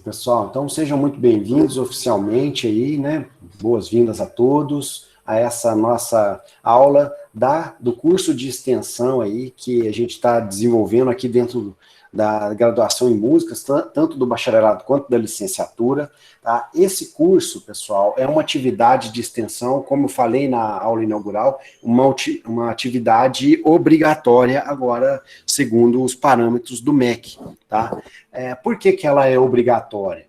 pessoal. Então, sejam muito bem-vindos oficialmente aí, né? Boas-vindas a todos a essa nossa aula do curso de extensão aí que a gente está desenvolvendo aqui dentro da graduação em músicas, tanto do bacharelado quanto da licenciatura. Tá? Esse curso, pessoal, é uma atividade de extensão, como eu falei na aula inaugural, uma atividade obrigatória agora, segundo os parâmetros do MEC. Tá? Por que ela é obrigatória?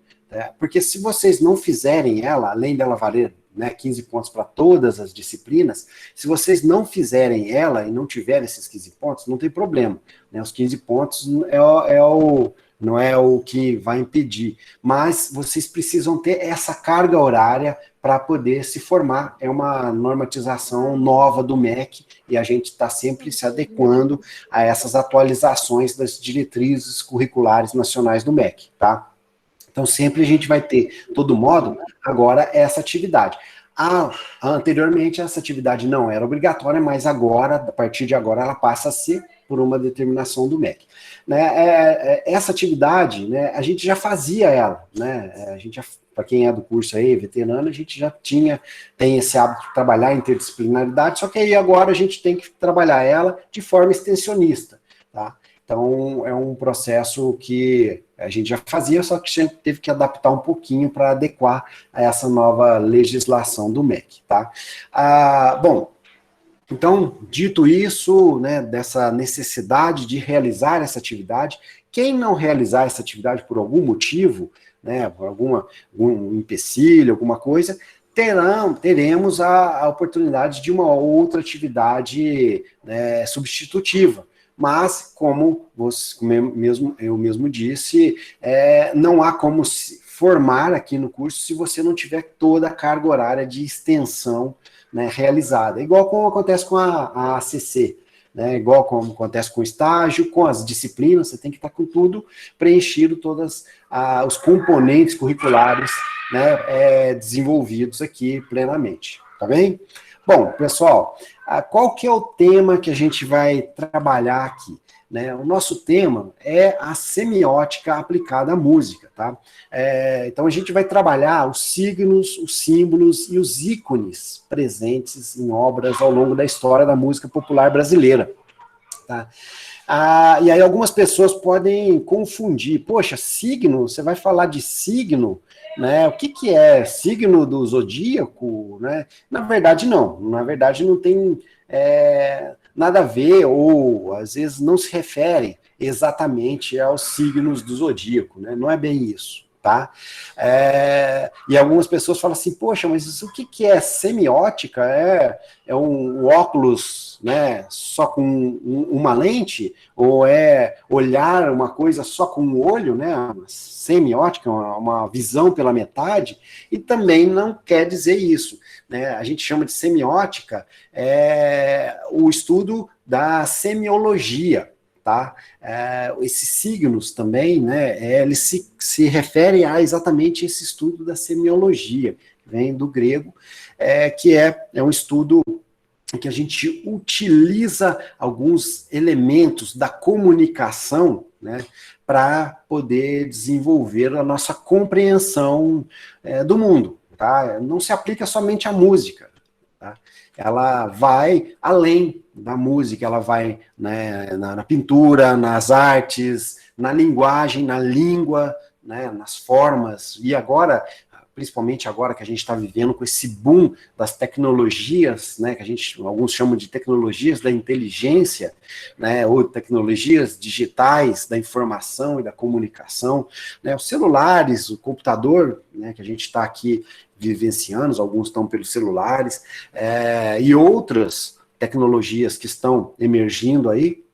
Porque se vocês não fizerem ela, além dela valer 15 pontos para todas as disciplinas, se vocês não fizerem ela e não tiverem esses 15 pontos, não tem problema. Os 15 pontos não é o que vai impedir, mas vocês precisam ter essa carga horária para poder se formar. É uma normatização nova do MEC e a gente está sempre se adequando a essas atualizações das diretrizes curriculares nacionais do MEC, tá? Então, sempre a gente vai ter, todo modo, agora essa atividade. Anteriormente, essa atividade não era obrigatória, mas agora, a partir de agora, ela passa a ser por uma determinação do MEC. Essa atividade, a gente já fazia ela, para quem é do curso aí, veterano, a gente já tem esse hábito de trabalhar interdisciplinaridade, só que aí agora a gente tem que trabalhar ela de forma extensionista, tá? Então, é um processo que a gente já fazia, só que a gente teve que adaptar um pouquinho para adequar a essa nova legislação do MEC, tá? Bom, então, dito isso, dessa necessidade de realizar essa atividade, quem não realizar essa atividade por algum motivo, por algum empecilho, alguma coisa, teremos a oportunidade de uma outra atividade substitutiva. Mas, como eu mesmo disse, não há como se formar aqui no curso se você não tiver toda a carga horária de extensão realizada. Igual como acontece com a ACC, igual como acontece com o estágio, com as disciplinas, você tem que estar com tudo preenchido, todos os componentes curriculares desenvolvidos aqui plenamente. Tá bem? Bom, pessoal, qual que é o tema que a gente vai trabalhar aqui? O nosso tema é a semiótica aplicada à música, tá? Então, a gente vai trabalhar os signos, os símbolos e os ícones presentes em obras ao longo da história da música popular brasileira, tá? E aí algumas pessoas podem confundir. Poxa, signo? Você vai falar de signo? O que é signo do zodíaco? Na verdade, não. Na verdade, não tem nada a ver, ou às vezes não se refere exatamente aos signos do zodíaco. Não é bem isso. Tá? E algumas pessoas falam assim, poxa, mas o que é semiótica? É um óculos só com uma lente? Ou é olhar uma coisa só com um olho? Uma semiótica, uma visão pela metade? E também não quer dizer isso. A gente chama de semiótica o estudo da semiologia. Tá? Esses signos também, eles se referem a exatamente esse estudo da semiologia, que vem do grego, que é um estudo que a gente utiliza alguns elementos da comunicação, para poder desenvolver a nossa compreensão do mundo. Tá? Não se aplica somente à música, tá? Ela vai além da música, ela vai na pintura, nas artes, na linguagem, na língua, nas formas, e agora, principalmente agora que a gente está vivendo com esse boom das tecnologias, que alguns chamam de tecnologias da inteligência, ou tecnologias digitais da informação e da comunicação, os celulares, o computador, que a gente está aqui vivenciando, alguns estão pelos celulares, e outras tecnologias que estão emergindo aí,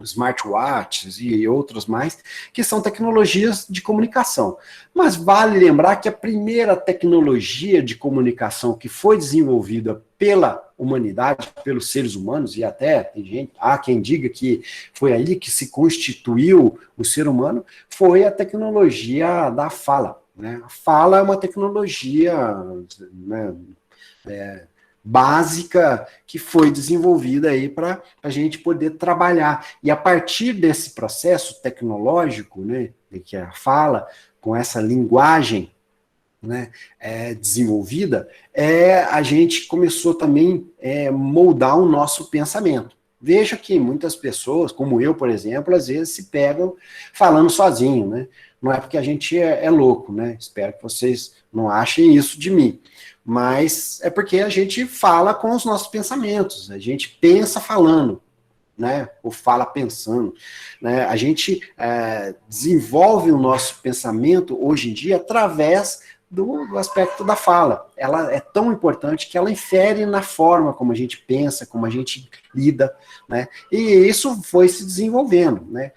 smartwatches e outros mais, que são tecnologias de comunicação. Mas vale lembrar que a primeira tecnologia de comunicação que foi desenvolvida pela humanidade, pelos seres humanos, e até há quem diga que foi aí que se constituiu o ser humano, foi a tecnologia da fala. A fala é uma tecnologia básica que foi desenvolvida aí para a gente poder trabalhar. E a partir desse processo tecnológico, né, que a fala, com essa linguagem, né, desenvolvida, a gente começou também moldar o nosso pensamento. Veja que muitas pessoas, como eu, por exemplo, às vezes se pegam falando sozinho, né? Não é porque a gente é louco, né? Espero que vocês não achem isso de mim. Mas é porque a gente fala com os nossos pensamentos, a gente pensa falando, né? Ou fala pensando, né? A gente desenvolve o nosso pensamento hoje em dia através do aspecto da fala. Ela é tão importante que ela infere na forma como a gente pensa, como a gente lida, né? E isso foi se desenvolvendo, né?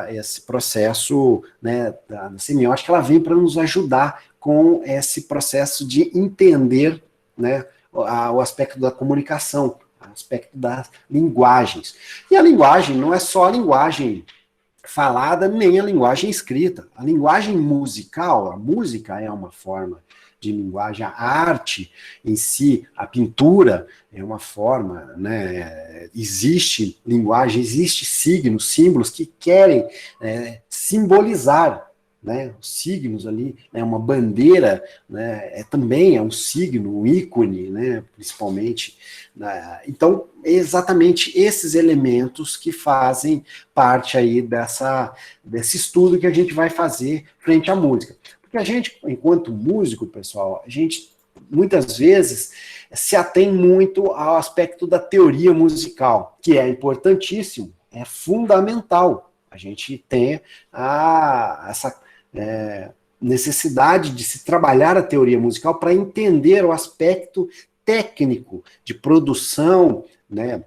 Esse processo, né, da semiótica, ela vem para nos ajudar com esse processo de entender, né, o aspecto da comunicação, o aspecto das linguagens. E a linguagem não é só a linguagem falada, nem a linguagem escrita. A linguagem musical, a música é uma forma de linguagem, a arte em si, a pintura é uma forma, né? Existe linguagem, existe signos, símbolos que querem simbolizar, né, os signos ali, né, uma bandeira, né, também é um signo, um ícone, né, principalmente. Né, então, exatamente esses elementos que fazem parte aí desse estudo que a gente vai fazer frente à música. Porque a gente, enquanto músico, pessoal, a gente muitas vezes se atém muito ao aspecto da teoria musical, que é importantíssimo, é fundamental. A gente tem essa necessidade de se trabalhar a teoria musical para entender o aspecto técnico de produção, né,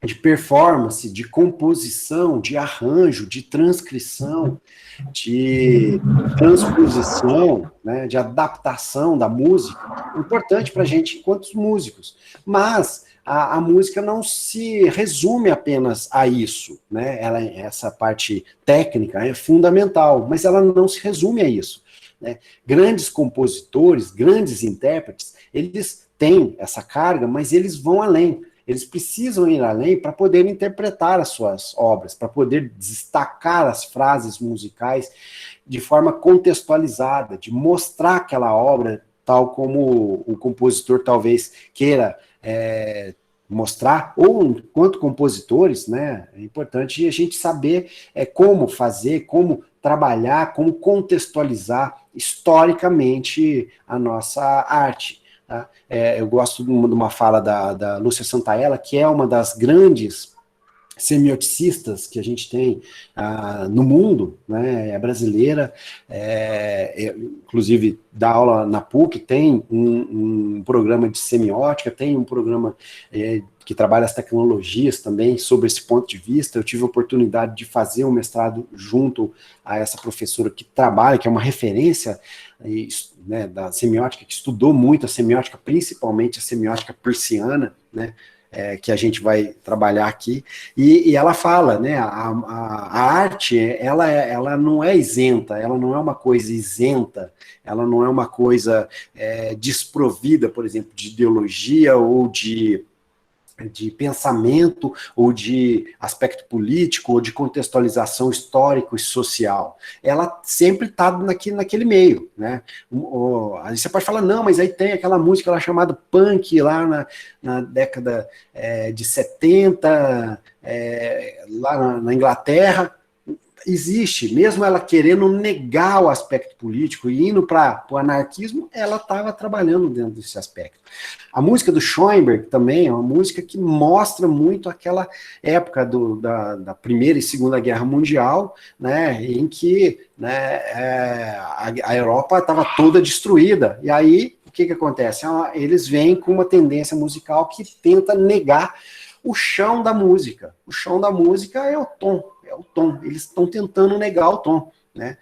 de performance, de composição, de arranjo, de transcrição, de transposição, né, de adaptação da música, importante para a gente enquanto músicos. Mas a música não se resume apenas a isso, né? Essa parte técnica é fundamental, mas ela não se resume a isso, né? Grandes compositores, grandes intérpretes, eles têm essa carga, mas eles vão além. Eles precisam ir além para poder interpretar as suas obras, para poder destacar as frases musicais de forma contextualizada, de mostrar aquela obra tal como o compositor talvez queira mostrar, ou enquanto compositores, né, é importante a gente saber como fazer, como trabalhar, como contextualizar historicamente a nossa arte. Tá? Eu gosto de uma fala da Lúcia Santaella, que é uma das grandes semioticistas que a gente tem no mundo, né, é brasileira, inclusive dá aula na PUC, tem um programa de semiótica, tem um programa que trabalha as tecnologias também sobre esse ponto de vista. Eu tive a oportunidade de fazer um mestrado junto a essa professora que trabalha, que é uma referência, né, da semiótica, que estudou muito a semiótica, principalmente a semiótica persiana, né, que a gente vai trabalhar aqui, e ela fala, né, a arte, ela não é isenta, ela não é uma coisa isenta, ela não é uma coisa desprovida, por exemplo, de ideologia ou de pensamento, ou de aspecto político, ou de contextualização histórico e social. Ela sempre está naquele meio, né? Aí você pode falar, não, mas aí tem aquela música lá chamada punk, lá na década de 70, lá na Inglaterra. Existe, mesmo ela querendo negar o aspecto político e indo para o anarquismo, ela estava trabalhando dentro desse aspecto. A música do Schoenberg também é uma música que mostra muito aquela época da Primeira e Segunda Guerra Mundial, né, em que, né, a Europa estava toda destruída. E aí, o que acontece? Eles vêm com uma tendência musical que tenta negar o chão da música. O chão da música é o tom. Eles estão tentando negar o tom, né?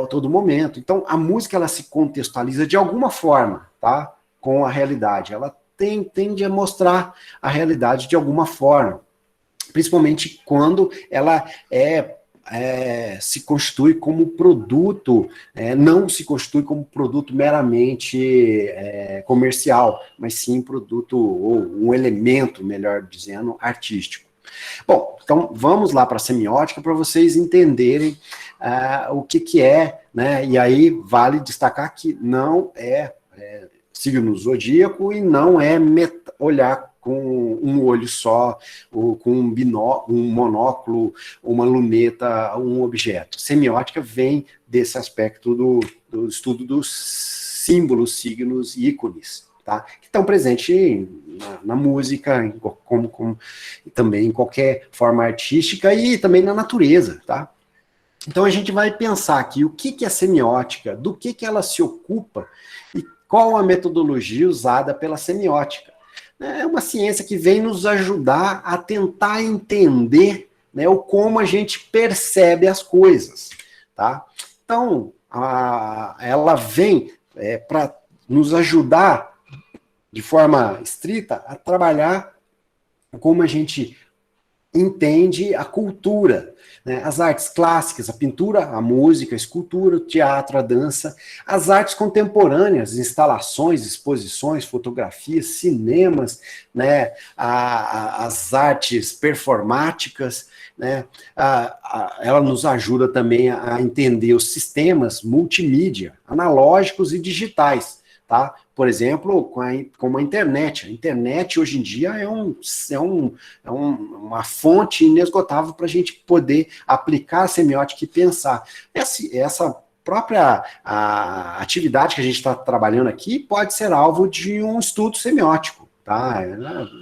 A todo momento. Então, a música, ela se contextualiza de alguma forma, tá? Com a realidade. Ela tende a mostrar a realidade de alguma forma. Principalmente quando ela é se constitui como produto, não se constitui como produto meramente comercial, mas sim produto, ou um elemento, melhor dizendo, artístico. Bom, então vamos lá para a semiótica para vocês entenderem o que é, né? E aí vale destacar que não é signo zodíaco e não é olhar com um olho só, ou com um monóculo, uma luneta, um objeto. Semiótica vem desse aspecto do estudo dos símbolos, signos e ícones, tá? Que estão presentes na música, como também em qualquer forma artística e também na natureza, tá? Então a gente vai pensar aqui o que é semiótica, do que ela se ocupa e qual a metodologia usada pela semiótica. É uma ciência que vem nos ajudar a tentar entender, né, o como a gente percebe as coisas, tá? Então, ela vem para nos ajudar de forma estrita a trabalhar como a gente entende a cultura, né? As artes clássicas, a pintura, a música, a escultura, o teatro, a dança, as artes contemporâneas, instalações, exposições, fotografias, cinemas, né? As artes performáticas, né? Ela nos ajuda também a entender os sistemas multimídia, analógicos e digitais, tá? Por exemplo, como a internet. A internet, hoje em dia, é uma fonte inesgotável para a gente poder aplicar a semiótica e pensar. Essa própria atividade que a gente está trabalhando aqui pode ser alvo de um estudo semiótico. Tá?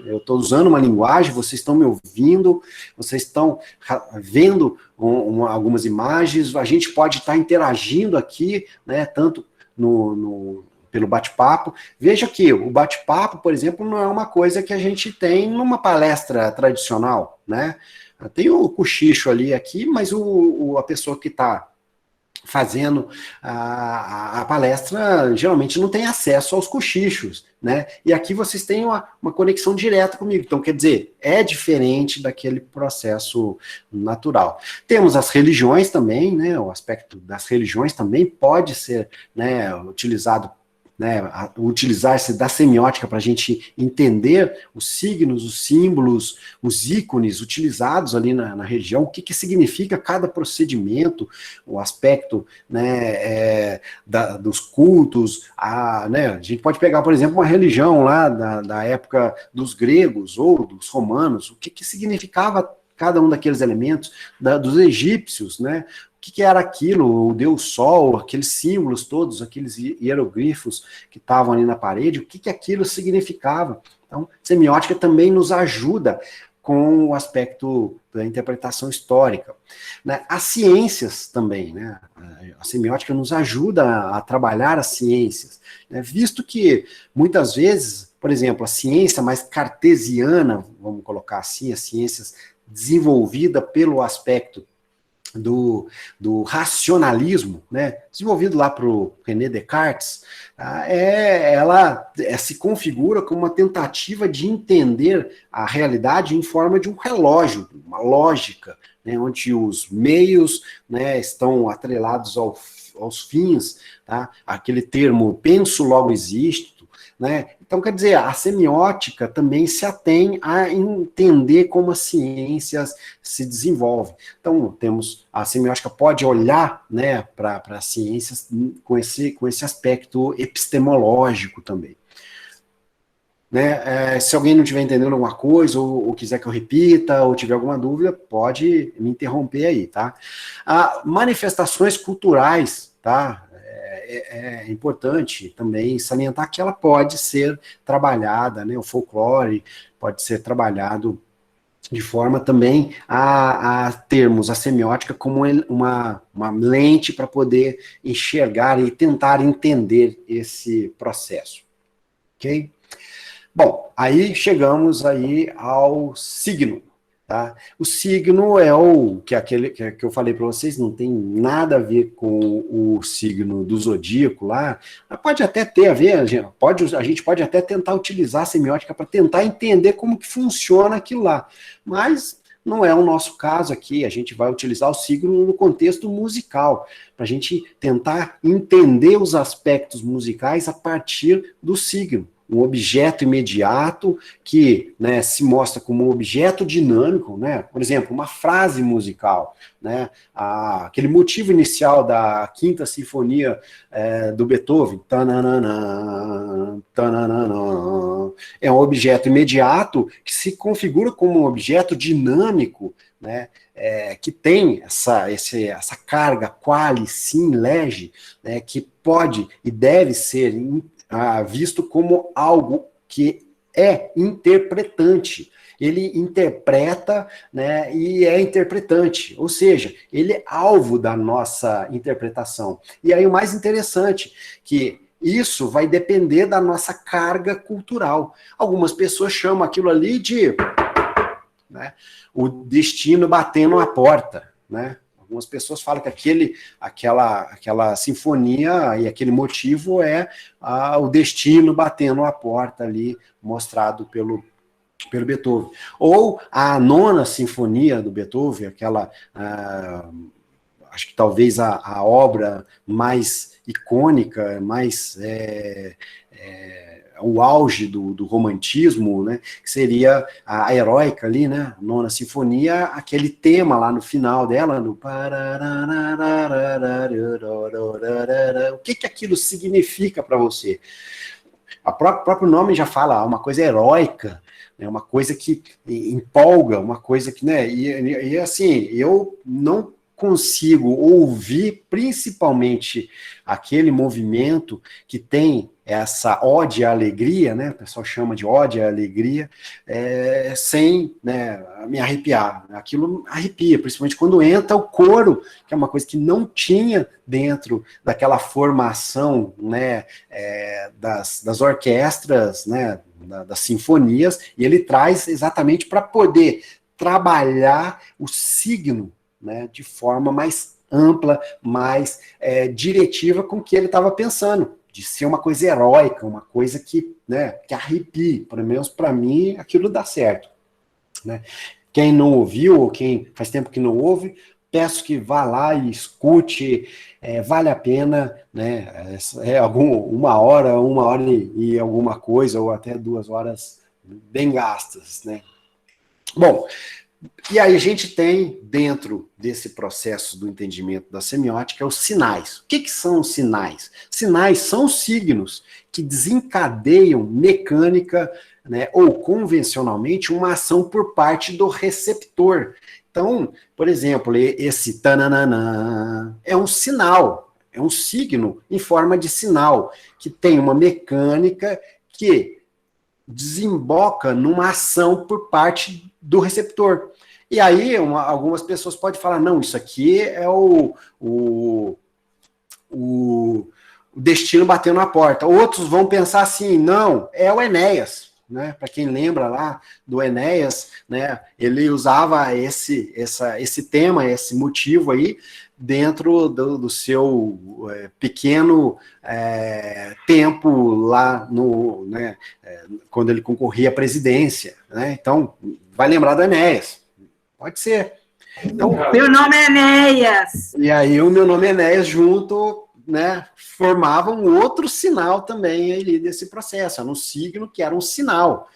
Eu estou usando uma linguagem, vocês estão me ouvindo, vocês estão vendo algumas imagens, a gente pode estar interagindo aqui, né, tanto pelo bate-papo. Veja que o bate-papo, por exemplo, não é uma coisa que a gente tem numa palestra tradicional, né? Tem o cochicho ali aqui, mas a pessoa que está fazendo a palestra geralmente não tem acesso aos cochichos, né? E aqui vocês têm uma conexão direta comigo. Então, quer dizer, é diferente daquele processo natural. Temos as religiões também, né? O aspecto das religiões também pode ser, né, utilizado, né, utilizar-se da semiótica para a gente entender os signos, os símbolos, os ícones utilizados ali na região, o que significa cada procedimento, o aspecto, né, dos cultos, né, a gente pode pegar, por exemplo, uma religião lá da época dos gregos ou dos romanos, o que significava cada um daqueles elementos, dos egípcios, né? O que era aquilo, o Deus Sol, aqueles símbolos todos, aqueles hieroglifos que estavam ali na parede, o que aquilo significava. Então, semiótica também nos ajuda com o aspecto da interpretação histórica. Né? As ciências também, né? A semiótica nos ajuda a trabalhar as ciências, né? Visto que, muitas vezes, por exemplo, a ciência mais cartesiana, vamos colocar assim, as ciências desenvolvida pelo aspecto do racionalismo, né, desenvolvido lá para o René Descartes, ela se configura como uma tentativa de entender a realidade em forma de um relógio, uma lógica, né, onde os meios, né, estão atrelados aos fins, tá? Aquele termo penso logo existo, né? Então, quer dizer, a semiótica também se atém a entender como as ciências se desenvolvem. Então, a semiótica pode olhar, né, para as ciências com esse aspecto epistemológico também. Né? Se alguém não estiver entendendo alguma coisa, ou quiser que eu repita, ou tiver alguma dúvida, pode me interromper aí, tá? Manifestações culturais, tá? É importante também salientar que ela pode ser trabalhada, né? O folclore pode ser trabalhado de forma também a termos a semiótica como uma lente para poder enxergar e tentar entender esse processo, ok? Bom, aí chegamos aí ao signo, tá? O signo é aquele que eu falei para vocês, não tem nada a ver com o signo do zodíaco lá, mas pode até ter a ver, a gente pode até tentar utilizar a semiótica para tentar entender como que funciona aquilo lá, mas não é o nosso caso aqui, a gente vai utilizar o signo no contexto musical, para a gente tentar entender os aspectos musicais a partir do signo. Um objeto imediato que, né, se mostra como um objeto dinâmico, né? Por exemplo, uma frase musical, né? Aquele motivo inicial da Quinta Sinfonia do Beethoven, tananana, tananana, é um objeto imediato que se configura como um objeto dinâmico, né? Que tem essa carga quali, sim, lege, né? Que pode e deve ser visto como algo que é interpretante. Ele interpreta, né, e é interpretante, ou seja, ele é alvo da nossa interpretação. E aí o mais interessante, que isso vai depender da nossa carga cultural. Algumas pessoas chamam aquilo ali de, né, o destino batendo a porta, né? Algumas pessoas falam que aquela sinfonia e aquele motivo é o destino batendo a porta ali, mostrado pelo Beethoven. Ou a nona sinfonia do Beethoven, acho que talvez a obra mais icônica, mais o auge do romantismo, né, que seria a heróica ali, né, a nona sinfonia, aquele tema lá no final dela, no o que aquilo significa para você? O próprio nome já fala, uma coisa heróica, né, uma coisa que empolga, uma coisa que, né, e assim, eu não consigo ouvir principalmente aquele movimento que tem essa ode à alegria, né, o pessoal chama de ode à alegria, sem, né, me arrepiar. Aquilo arrepia, principalmente quando entra o coro, que é uma coisa que não tinha dentro daquela formação, né, das orquestras, né, das sinfonias, e ele traz exatamente para poder trabalhar o signo, né, de forma mais ampla, mais diretiva com o que ele estava pensando, de ser uma coisa heróica, uma coisa que, né, que arrepie, pelo menos para mim, aquilo dá certo, né? Quem não ouviu, ou quem faz tempo que não ouve, peço que vá lá e escute, vale a pena, né? Uma hora e alguma coisa, ou até 2 horas bem gastas, né? Bom, e aí a gente tem, dentro desse processo do entendimento da semiótica, os sinais. O que são os sinais? Sinais são os signos que desencadeiam mecânica, né, ou convencionalmente uma ação por parte do receptor. Então, por exemplo, esse tananana é um sinal, é um signo em forma de sinal, que tem uma mecânica que desemboca numa ação por parte do receptor. E aí, algumas pessoas podem falar, não, isso aqui é o destino batendo na porta. Outros vão pensar assim, não, é o Enéas, né? Para quem lembra lá do Enéas, né? Ele usava esse tema, esse motivo aí, dentro do seu pequeno tempo lá né, quando ele concorria à presidência, né? Então, vai lembrar do Enéas. Pode ser. Então, meu nome é Enéas. E aí o meu nome é Enéas junto, né, formavam um outro sinal também ali desse processo, era um signo que era um sinal.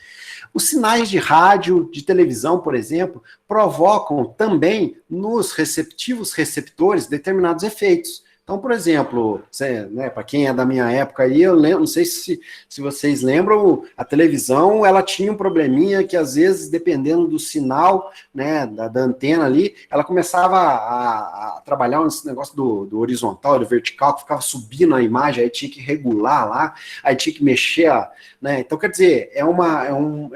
Os sinais de rádio, de televisão, por exemplo, provocam também nos respectivos receptores determinados efeitos. Então, por exemplo, né, para quem é da minha época aí, eu lembro, não sei se vocês lembram, a televisão, ela tinha um probleminha que às vezes, dependendo do sinal, né, da antena ali, ela começava a trabalhar esse negócio do horizontal, do vertical, que ficava subindo a imagem, aí tinha que regular lá, aí tinha que mexer, né? Então, quer dizer, é um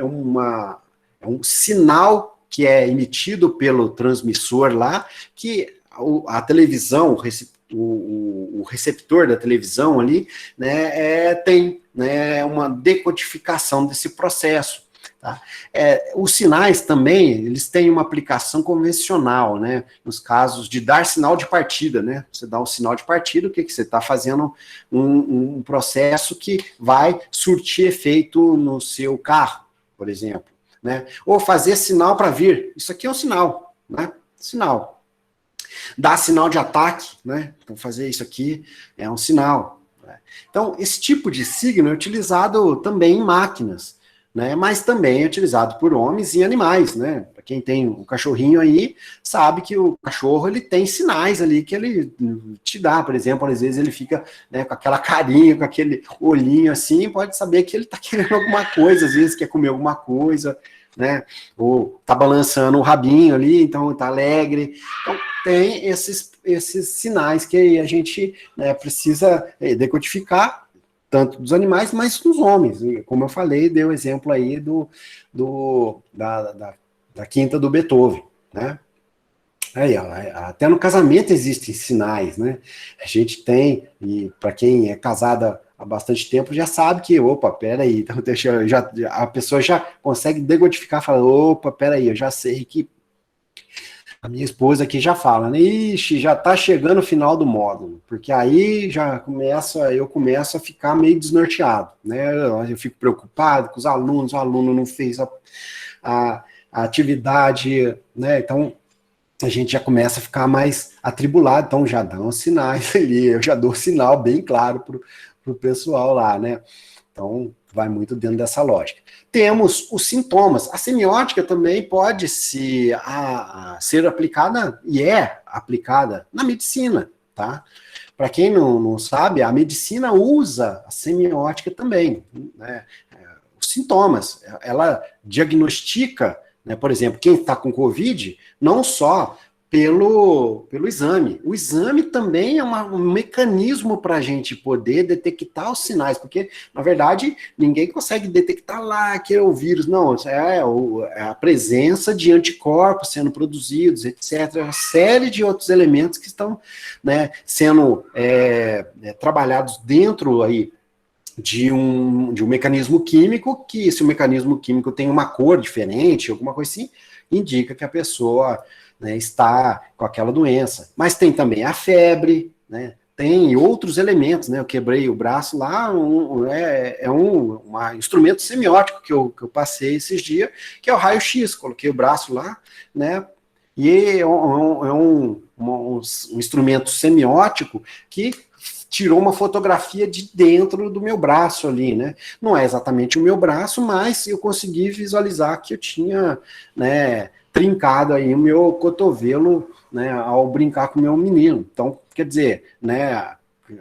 sinal que é emitido pelo transmissor lá, que a televisão, o receptor da televisão ali, né, tem, né, uma decodificação desse processo. Tá? Os sinais também, eles têm uma aplicação convencional, né, nos casos de dar sinal de partida, né, você dá um sinal de partida, o que você está fazendo? Um processo que vai surtir efeito no seu carro, por exemplo, né? Ou fazer sinal para vir. Isso aqui é um sinal, né? Sinal. Dar sinal de ataque, né? Então, fazer isso aqui é um sinal. Né? Então, esse tipo de signo é utilizado também em máquinas, né? Mas também é utilizado por homens e animais, né? Para quem tem um cachorrinho aí, sabe que o cachorro ele tem sinais ali que ele te dá. Por exemplo, às vezes ele fica, né, com aquela carinha, com aquele olhinho assim, pode saber que ele está querendo alguma coisa, às vezes quer comer alguma coisa, né? Ou tá balançando o rabinho ali, então tá alegre. Então, tem esses sinais que a gente, né, precisa decodificar, tanto dos animais, mas dos homens. E, como eu falei, dei o exemplo aí da quinta do Beethoven, né? Aí, ó, até no casamento existem sinais, né? A gente tem, e para quem é casada há bastante tempo já sabe que, opa, peraí, então a pessoa já consegue decodificar, fala, opa, peraí, eu já sei que a minha esposa aqui já fala, né? Ixi, já tá chegando o final do módulo, porque aí eu começo a ficar meio desnorteado, né? Eu fico preocupado com os alunos, o aluno não fez a atividade, né? Então, a gente já começa a ficar mais atribulado, então já dá uns sinais ali, eu já dou sinal bem claro pro pessoal lá, né? Então, vai muito dentro dessa lógica. Temos os sintomas. A semiótica também pode ser aplicada, e é aplicada, na medicina, tá? Para quem não sabe, a medicina usa a semiótica também, né? Os sintomas. Ela diagnostica, né, por exemplo, quem está com Covid, não só pelo exame. O exame também é um mecanismo para a gente poder detectar os sinais, porque, na verdade, ninguém consegue detectar lá que é o vírus, não, é a presença de anticorpos sendo produzidos, etc., uma série de outros elementos que estão, né, sendo trabalhados dentro aí de um mecanismo químico, que se o mecanismo químico tem uma cor diferente, alguma coisa assim, indica que a pessoa, né, está com aquela doença. Mas tem também a febre, né, tem outros elementos, né, eu quebrei o braço lá, um instrumento semiótico que eu passei esses dias, que é o raio-x, coloquei o braço lá, né, e é um instrumento semiótico que tirou uma fotografia de dentro do meu braço ali, né? Não é exatamente o meu braço, mas eu consegui visualizar que eu tinha, né, trincado aí o meu cotovelo, né, ao brincar com o meu menino. Então, quer dizer, né,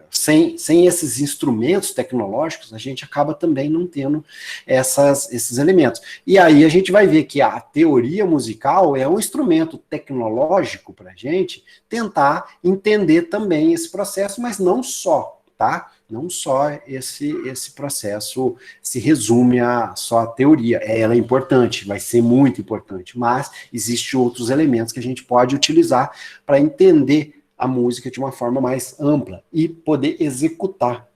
sem esses instrumentos tecnológicos, a gente acaba também não tendo esses elementos. E aí a gente vai ver que a teoria musical é um instrumento tecnológico para a gente tentar entender também esse processo, mas não só, tá? Não só esse processo se resume a só a teoria. Ela é importante, vai ser muito importante, mas existem outros elementos que a gente pode utilizar para entender a música de uma forma mais ampla e poder executar,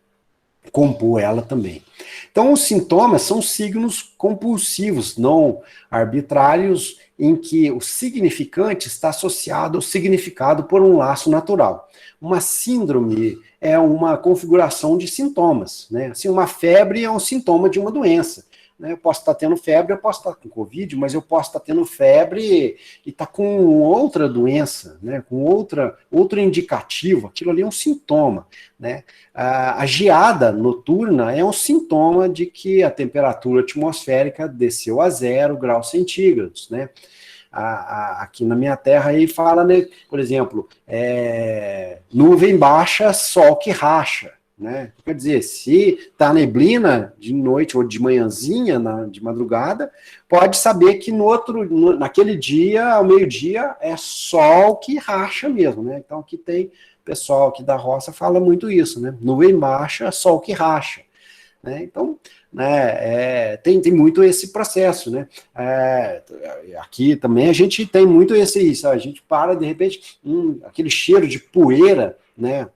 compor ela também. Então, os sintomas são signos compulsivos, não arbitrários, em que o significante está associado ao significado por um laço natural. Uma síndrome é uma configuração de sintomas, né? Assim, uma febre é um sintoma de uma doença. Né? Eu posso estar tendo febre, eu posso estar com Covid, mas eu posso estar tendo febre e estar com outra doença, né? Com outro indicativo, aquilo ali é um sintoma. Né? A geada noturna é um sintoma de que a temperatura atmosférica desceu a 0 graus centígrados. Né? Aqui na minha terra aí fala, né, por exemplo, nuvem baixa, sol que racha. Né? Quer dizer, se está neblina de noite ou de manhãzinha, de madrugada, pode saber que naquele dia, ao meio-dia, é sol que racha mesmo. Né? Então, aqui tem pessoal aqui da roça fala muito isso, né? Nuvem baixa, sol que racha. Né? Então, né, tem muito esse processo. Né? Aqui também a gente tem muito isso, a gente para, de repente, aquele cheiro de poeira, né?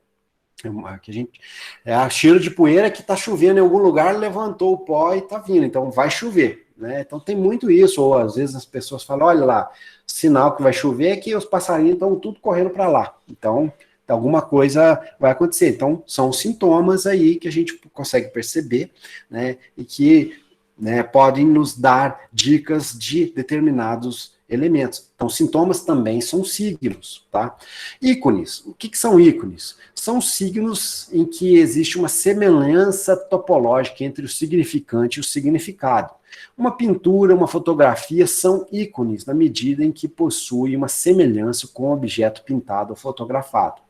A cheiro de poeira que está chovendo em algum lugar, levantou o pó e está vindo, então vai chover, né? Então tem muito isso, ou às vezes as pessoas falam, olha lá, sinal que vai chover é que os passarinhos estão tudo correndo para lá, então alguma coisa vai acontecer. Então são sintomas aí que a gente consegue perceber, né? E que né, podem nos dar dicas de determinados elementos. Então, sintomas também são signos, tá? Ícones. O que são ícones? São signos em que existe uma semelhança topológica entre o significante e o significado. Uma pintura, uma fotografia são ícones na medida em que possuem uma semelhança com o objeto pintado ou fotografado.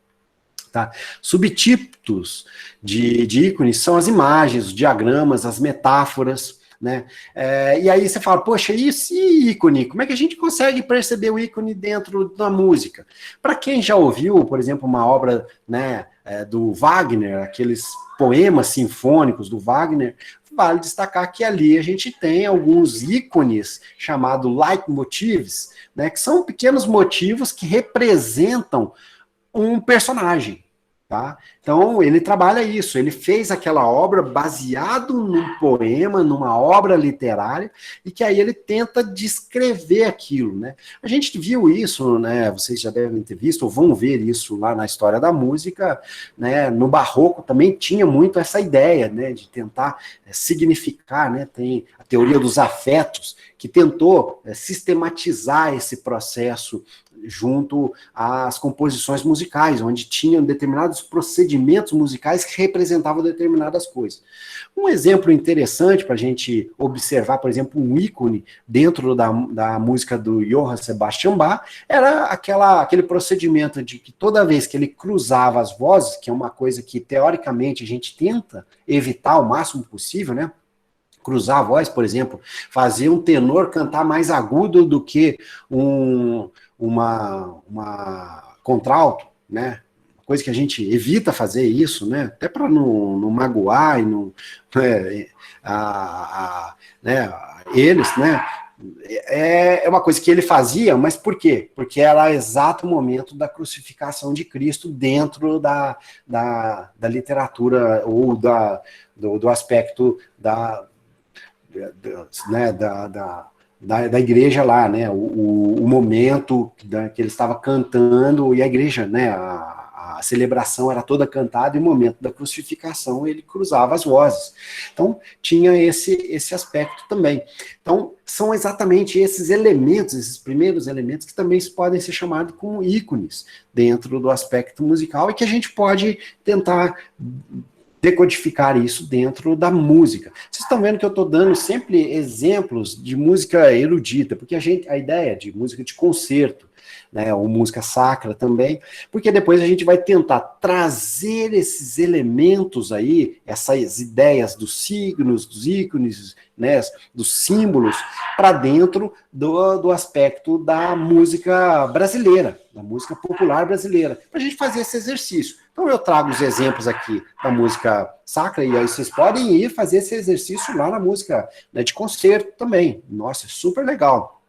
Tá? Subtipos de ícones são as imagens, os diagramas, as metáforas, né? E aí você fala, poxa, e ícone? Como é que a gente consegue perceber o ícone dentro da música? Para quem já ouviu, por exemplo, uma obra, né, do Wagner, aqueles poemas sinfônicos do Wagner, vale destacar que ali a gente tem alguns ícones chamados leitmotivs, né, que são pequenos motivos que representam um personagem. Tá? Então, ele trabalha isso, ele fez aquela obra baseado num poema, numa obra literária, e que aí ele tenta descrever aquilo, né? A gente viu isso, né? Vocês já devem ter visto, ou vão ver isso lá na história da música, né? No Barroco também tinha muito essa ideia, né? De tentar significar, né? Tem a teoria dos afetos, que tentou sistematizar esse processo junto às composições musicais, onde tinham determinados procedimentos musicais que representavam determinadas coisas. Um exemplo interessante para a gente observar, por exemplo, um ícone dentro da música do Johann Sebastian Bach, era aquele procedimento de que toda vez que ele cruzava as vozes, que é uma coisa que teoricamente a gente tenta evitar o máximo possível, né? Cruzar a voz, por exemplo, fazer um tenor cantar mais agudo do que uma contralto, né? Coisa que a gente evita fazer isso, né? Até para não magoar e não, né, eles, né? É uma coisa que ele fazia, mas por quê? Porque era o exato momento da crucificação de Cristo dentro da literatura ou do aspecto né, da igreja lá, né, o momento que ele estava cantando, e a igreja, né, a celebração era toda cantada, e o momento da crucificação ele cruzava as vozes. Então, tinha esse aspecto também. Então, são exatamente esses elementos, esses primeiros elementos, que também podem ser chamados como ícones dentro do aspecto musical, e que a gente pode tentar decodificar isso dentro da música. Vocês estão vendo que eu estou dando sempre exemplos de música erudita, porque a ideia de música de concerto, né, ou música sacra também, porque depois a gente vai tentar trazer esses elementos aí, essas ideias dos signos, dos ícones, né, dos símbolos, para dentro do aspecto da música brasileira, da música popular brasileira, para a gente fazer esse exercício. Então eu trago os exemplos aqui da música sacra, e aí vocês podem ir fazer esse exercício lá na música, né, de concerto também. Nossa, é super legal.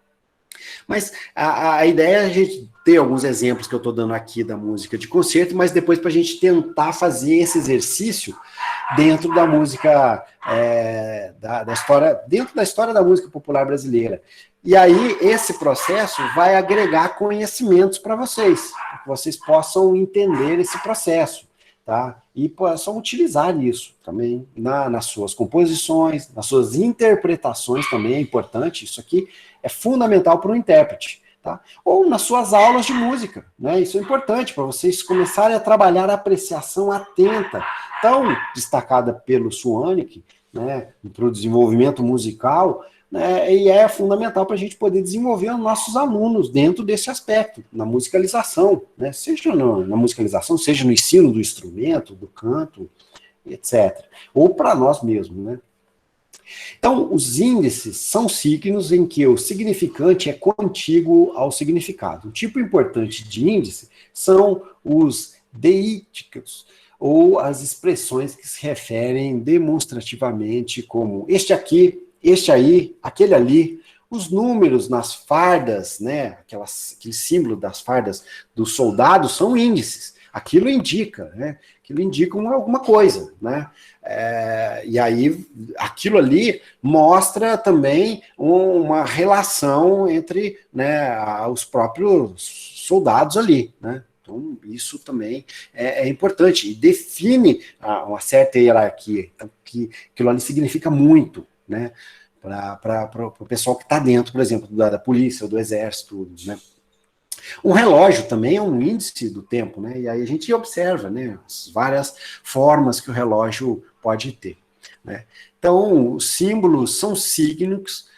Mas a ideia é a gente ter alguns exemplos que eu estou dando aqui da música de concerto, mas depois para a gente tentar fazer esse exercício dentro da música, da história, dentro da história da música popular brasileira. E aí esse processo vai agregar conhecimentos para vocês, para que vocês possam entender esse processo, tá? E possam utilizar isso também nas suas composições, nas suas interpretações também é importante. Isso aqui é fundamental para o intérprete, tá? Ou nas suas aulas de música, né? Isso é importante para vocês começarem a trabalhar a apreciação atenta, tão destacada pelo Suanik, né, para o desenvolvimento musical, né, e é fundamental para a gente poder desenvolver os nossos alunos dentro desse aspecto, na musicalização, né, seja na musicalização, seja no ensino do instrumento, do canto, etc. Ou para nós mesmos, né. Então, os índices são signos em que o significante é contíguo ao significado. Um tipo importante de índice são os deíticos, ou as expressões que se referem demonstrativamente como este aqui, este aí, aquele ali. Os números nas fardas, né, aquele símbolo das fardas dos soldados são índices. Aquilo indica, né? Aquilo indica alguma coisa, né? E aí, aquilo ali mostra também uma relação entre, né, os próprios soldados ali, né? Então, isso também é importante e define uma certa hierarquia. Então, que aquilo ali significa muito, né? para o pessoal que está dentro, por exemplo, da polícia ou do exército, né? O relógio também é um índice do tempo, né? E aí a gente observa, né, as várias formas que o relógio pode ter, né? Então, os símbolos são signos,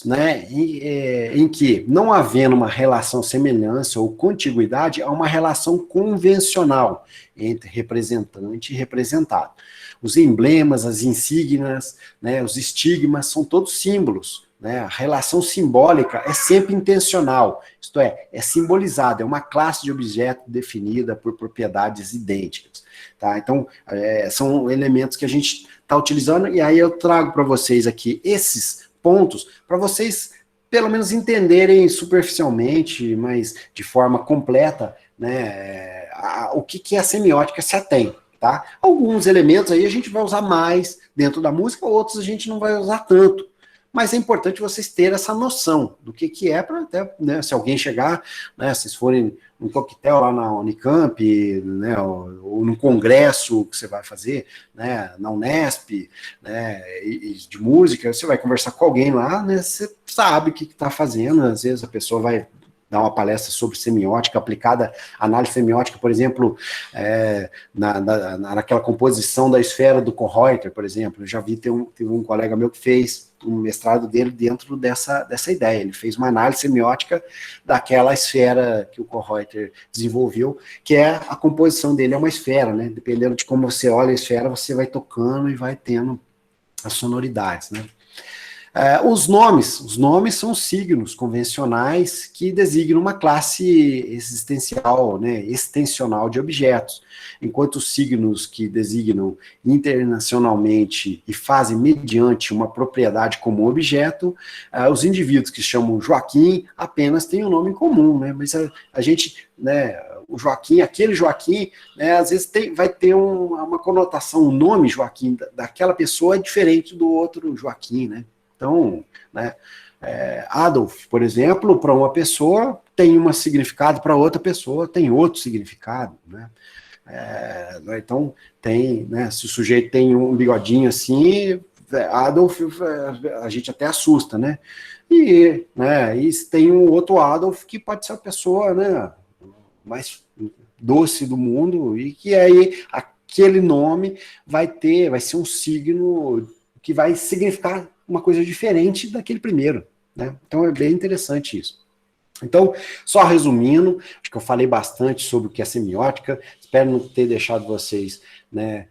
né, em que, não havendo uma relação semelhança ou contiguidade, há uma relação convencional entre representante e representado. Os emblemas, as insígnias, né, os estigmas, são todos símbolos, né? A relação simbólica é sempre intencional, isto é simbolizada, é uma classe de objeto definida por propriedades idênticas. Tá? Então, são elementos que a gente está utilizando, e aí eu trago para vocês aqui esses pontos, para vocês pelo menos entenderem superficialmente, mas de forma completa, né, o que a semiótica se atém. Tá? Alguns elementos aí a gente vai usar mais dentro da música, outros a gente não vai usar tanto. Mas é importante vocês terem essa noção do que é, para até, né, se alguém chegar, né, se vocês forem num coquetel lá na Unicamp, né, ou num congresso que você vai fazer, né, na Unesp, né, de música, você vai conversar com alguém lá, né, você sabe o que está fazendo, às vezes a pessoa vai dar uma palestra sobre semiótica aplicada, análise semiótica, por exemplo, naquela composição da esfera do Kohreuter, por exemplo. Eu já vi, teve um colega meu que fez um mestrado dele dentro dessa ideia. Ele fez uma análise semiótica daquela esfera que o Kohreuter desenvolveu, que é a composição dele é uma esfera, né? Dependendo de como você olha a esfera, você vai tocando e vai tendo as sonoridades, né? Os nomes são signos convencionais que designam uma classe existencial, né, extensional de objetos, enquanto os signos que designam internacionalmente e fazem mediante uma propriedade como objeto, os indivíduos que chamam Joaquim apenas têm um nome em comum, né, mas a gente, né, o Joaquim, aquele Joaquim, né, às vezes vai ter uma conotação, o nome Joaquim daquela pessoa é diferente do outro Joaquim, né. Então, né, Adolf, por exemplo, para uma pessoa tem um significado, para outra pessoa tem outro significado, né? Então, tem, né, se o sujeito tem um bigodinho assim, Adolf, a gente até assusta, né? E tem um outro Adolf que pode ser a pessoa, né, mais doce do mundo, e que aí aquele nome vai ser um signo que vai significar uma coisa diferente daquele primeiro, né? Então é bem interessante isso. Então, só resumindo, acho que eu falei bastante sobre o que é semiótica, espero não ter deixado vocês, né,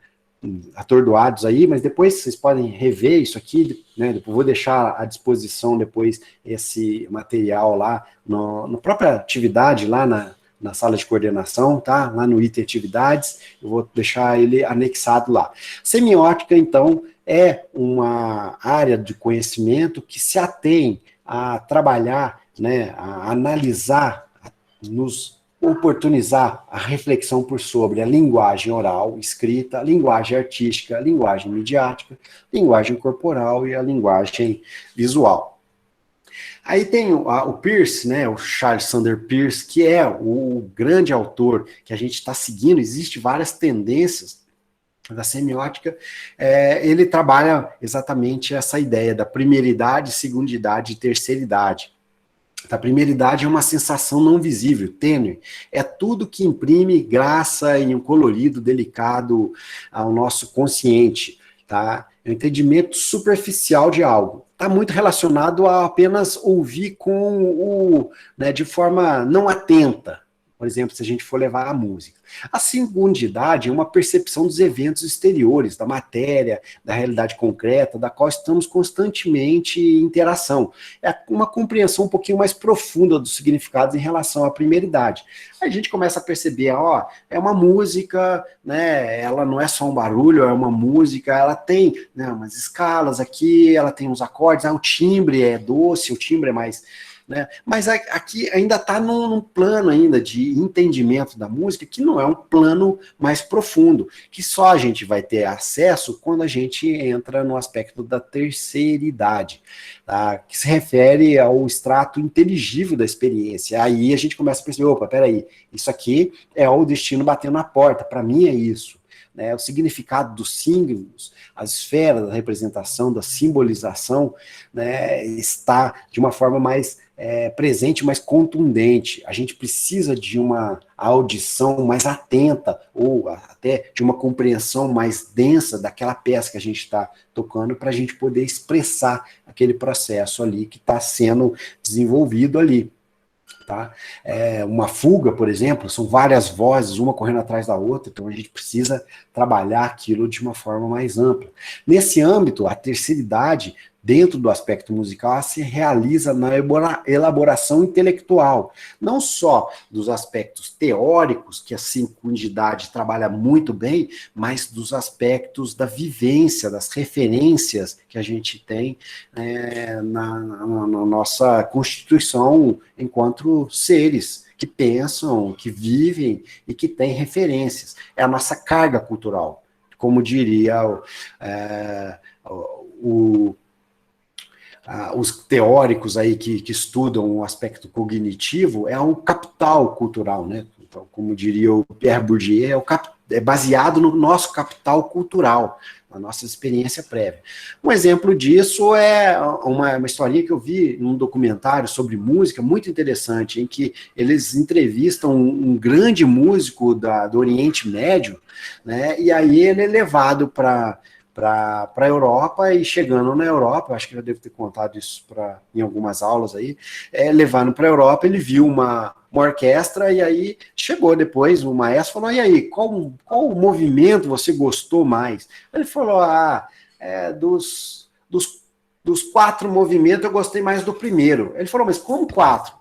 atordoados aí, mas depois vocês podem rever isso aqui, né, depois vou deixar à disposição depois esse material lá, na própria atividade, lá na sala de coordenação, tá? Lá no item atividades, eu vou deixar ele anexado lá. Semiótica, então, é uma área de conhecimento que se atém a trabalhar, né, a analisar, nos oportunizar a reflexão sobre a linguagem oral, escrita, a linguagem artística, a linguagem midiática, a linguagem corporal e a linguagem visual. Aí tem o Peirce, né, o Charles Sanders Peirce, que é o grande autor que a gente está seguindo, existem várias tendências da semiótica, ele trabalha exatamente essa ideia da primeiridade, segundidade e terceiridade. A primeiridade é uma sensação não visível, tênue, é tudo que imprime graça e um colorido delicado ao nosso consciente, tá? É um entendimento superficial de algo. Está muito relacionado a apenas ouvir né, de forma não atenta, por exemplo, se a gente for levar a música. A segundidade é uma percepção dos eventos exteriores, da matéria, da realidade concreta, da qual estamos constantemente em interação. É uma compreensão um pouquinho mais profunda dos significados em relação à primeiridade. Aí a gente começa a perceber, é uma música, né, ela não é só um barulho, é uma música, ela tem, né, umas escalas aqui, ela tem uns acordes, o timbre é doce, o timbre é mais... né? Mas aqui ainda está num plano ainda de entendimento da música que não é um plano mais profundo, que só a gente vai ter acesso quando a gente entra no aspecto da terceiridade, tá? Que se refere ao extrato inteligível da experiência. Aí a gente começa a perceber, opa, peraí, isso aqui é o destino batendo na porta, para mim é isso. né, o significado dos símbolos, a esfera da representação, da simbolização, né, está de uma forma mais presente, mais contundente. A gente precisa de uma audição mais atenta, ou até de uma compreensão mais densa daquela peça que a gente está tocando, para a gente poder expressar aquele processo ali que está sendo desenvolvido ali. Tá? Uma fuga, por exemplo, são várias vozes, uma correndo atrás da outra, então a gente precisa trabalhar aquilo de uma forma mais ampla. Nesse âmbito, a terceira idade, dentro do aspecto musical, se realiza na elaboração intelectual, não só dos aspectos teóricos, que a cinquundidade trabalha muito bem, mas dos aspectos da vivência, das referências que a gente tem na nossa constituição enquanto seres que pensam, que vivem e que têm referências. É a nossa carga cultural, como diria os teóricos aí que estudam o aspecto cognitivo, é um capital cultural, né? Então, como diria o Pierre Bourdieu, é baseado no nosso capital cultural, na nossa experiência prévia. Um exemplo disso é uma historinha que eu vi num documentário sobre música, muito interessante, em que eles entrevistam um grande músico do Oriente Médio, né? E aí ele é levado para a Europa, e chegando na Europa, acho que eu devo ter contado isso em algumas aulas aí, levando para a Europa, ele viu uma orquestra, e aí chegou depois, o maestro falou, e aí, qual o movimento você gostou mais? Ele falou, dos 4 movimentos eu gostei mais do primeiro. Ele falou, mas como 4?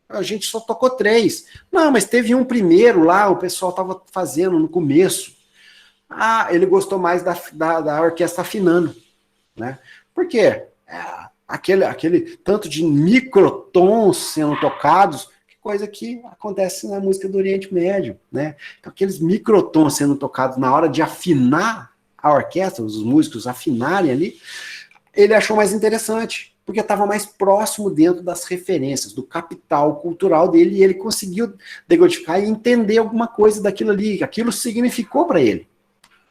A gente só tocou 3. Não, mas teve um primeiro lá, o pessoal estava fazendo no começo. Ele gostou mais da orquestra afinando, né? Por quê? Aquele tanto de microtons sendo tocados, que coisa que acontece na música do Oriente Médio, né? Então, aqueles microtons sendo tocados na hora de afinar a orquestra, os músicos afinarem ali, ele achou mais interessante, porque estava mais próximo dentro das referências, do capital cultural dele, e ele conseguiu decodificar e entender alguma coisa daquilo ali, que aquilo significou para ele.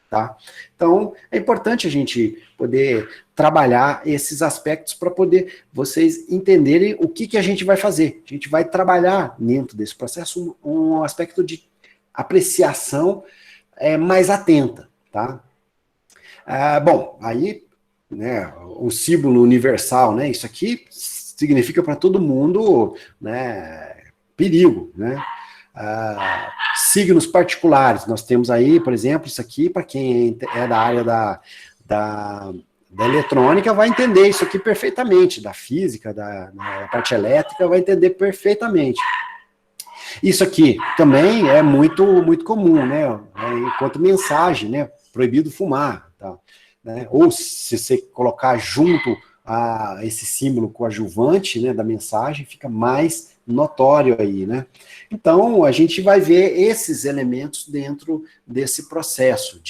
Tá? Então, é importante a gente poder trabalhar esses aspectos para poder vocês entenderem o que a gente vai fazer. A gente vai trabalhar dentro desse processo um aspecto de apreciação mais atenta. Tá? Bom, aí, né, o símbolo universal, né, isso aqui significa para todo mundo, né, perigo, né? Signos particulares, nós temos aí, por exemplo, isso aqui, para quem é da área da eletrônica, vai entender isso aqui perfeitamente, da física, da parte elétrica, vai entender perfeitamente. Isso aqui também é muito, muito comum, né? Enquanto mensagem, né? Proibido fumar, tá? Né? Ou se você colocar junto esse símbolo coadjuvante, né, da mensagem, fica mais notório aí, né? Então, a gente vai ver esses elementos dentro desse processo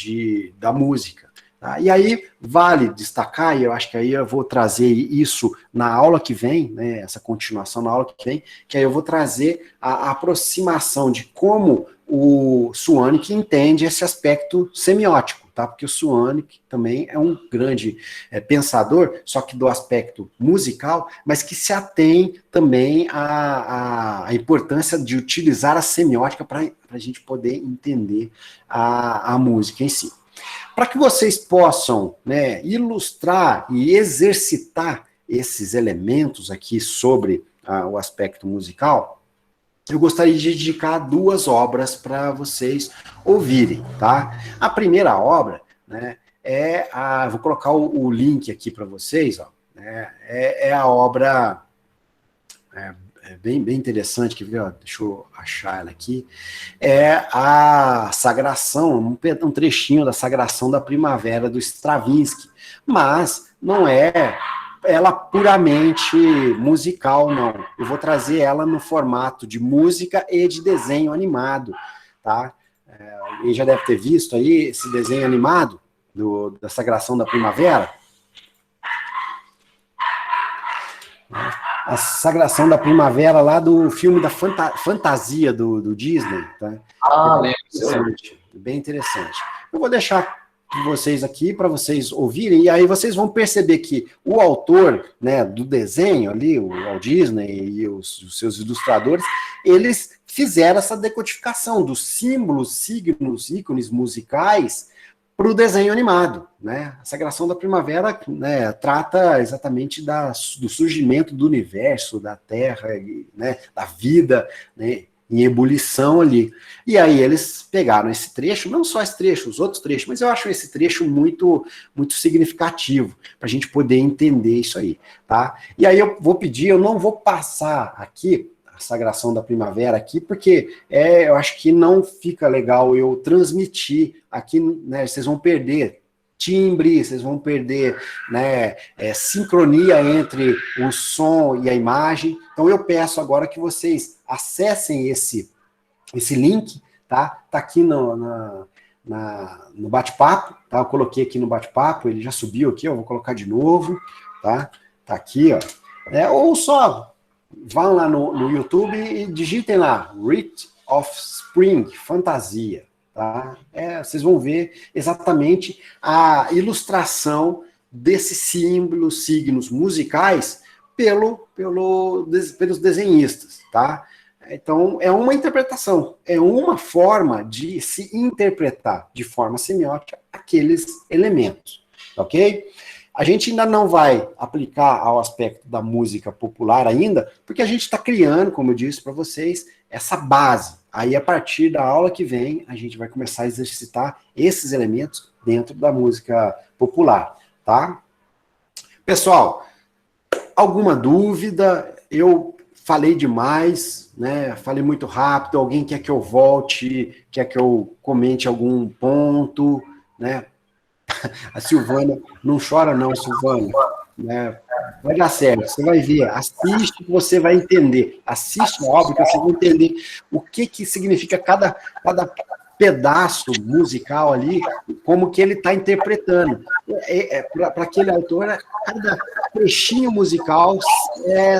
da música. Tá? E aí, vale destacar, e eu acho que aí eu vou trazer isso na aula que vem, né, essa continuação na aula que vem, que aí eu vou trazer a aproximação de como o Suanik entende esse aspecto semiótico, tá? Porque o Suanik também é um grande pensador, só que do aspecto musical, mas que se atém também à importância de utilizar a semiótica para a gente poder entender a música em si. Para que vocês possam, né, ilustrar e exercitar esses elementos aqui sobre o aspecto musical, eu gostaria de dedicar 2 obras para vocês ouvirem, tá? A primeira obra, né, vou colocar o link aqui para vocês, ó, né, é a obra bem interessante, que deixa eu achar ela aqui, é a Sagração, um trechinho da Sagração da Primavera do Stravinsky, mas não é ela puramente musical, não. Eu vou trazer ela no formato de música e de desenho animado, tá? E já deve ter visto aí esse desenho animado da Sagração da Primavera. A Sagração da Primavera lá do filme da Fantasia do Disney, tá? Lembro. Bem interessante. Eu vou deixar vocês aqui para vocês ouvirem, e aí vocês vão perceber que o autor, né, do desenho ali, o Walt Disney e os seus ilustradores, eles fizeram essa decodificação dos símbolos, signos, ícones musicais para o desenho animado, né? A Sagração da Primavera, né, trata exatamente do surgimento do universo, da Terra, né, da vida, né, em ebulição ali. E aí eles pegaram esse trecho, não só esse trecho, os outros trechos, mas eu acho esse trecho muito, muito significativo para a gente poder entender isso aí, tá? E aí eu vou pedir, eu não vou passar aqui a Sagração da Primavera aqui, porque eu acho que não fica legal eu transmitir aqui, né? Vocês vão perder timbre, vocês vão perder, né, sincronia entre o som e a imagem. Então eu peço agora que vocês acessem esse link, tá? Tá aqui no bate-papo, tá? Eu coloquei aqui no bate-papo, ele já subiu aqui, eu vou colocar de novo, tá? Tá aqui, ó. Ou só vão lá no YouTube e digitem lá, Rite of Spring, Fantasia, tá? Vocês vão ver exatamente a ilustração desses símbolos, signos musicais pelos desenhistas, tá? Então, é uma interpretação, é uma forma de se interpretar de forma semiótica aqueles elementos, ok? A gente ainda não vai aplicar ao aspecto da música popular ainda, porque a gente está criando, como eu disse para vocês, essa base. Aí, a partir da aula que vem, a gente vai começar a exercitar esses elementos dentro da música popular, tá? Pessoal, alguma dúvida? Eu falei demais, né? Falei muito rápido. Alguém quer que eu volte? Quer que eu comente algum ponto, né? A Silvana, não chora não, Silvana, né? Vai dar certo, você vai ver, assiste que você vai entender, assiste a obra que você vai entender o que significa cada pedaço musical ali, como que ele está interpretando. Para aquele autor, cada trechinho musical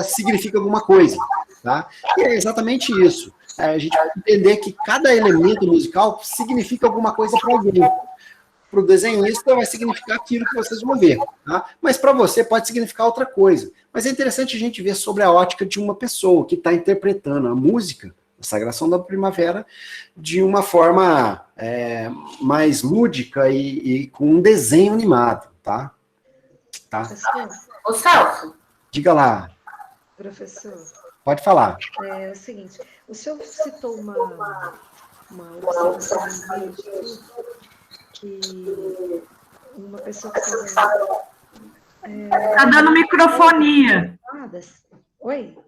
significa alguma coisa, tá? E é exatamente isso, a gente vai entender que cada elemento musical significa alguma coisa para alguém. Para o desenhista vai significar aquilo que vocês vão ver, tá? Mas para você pode significar outra coisa. Mas é interessante a gente ver sobre a ótica de uma pessoa que está interpretando a música, a Sagração da Primavera, de uma forma mais lúdica e com um desenho animado, tá? Ô, Celso. Diga lá. Professor. Pode falar. É o seguinte, o senhor citou uma observação que uma pessoa que estava... Tá dando microfonia. Oi?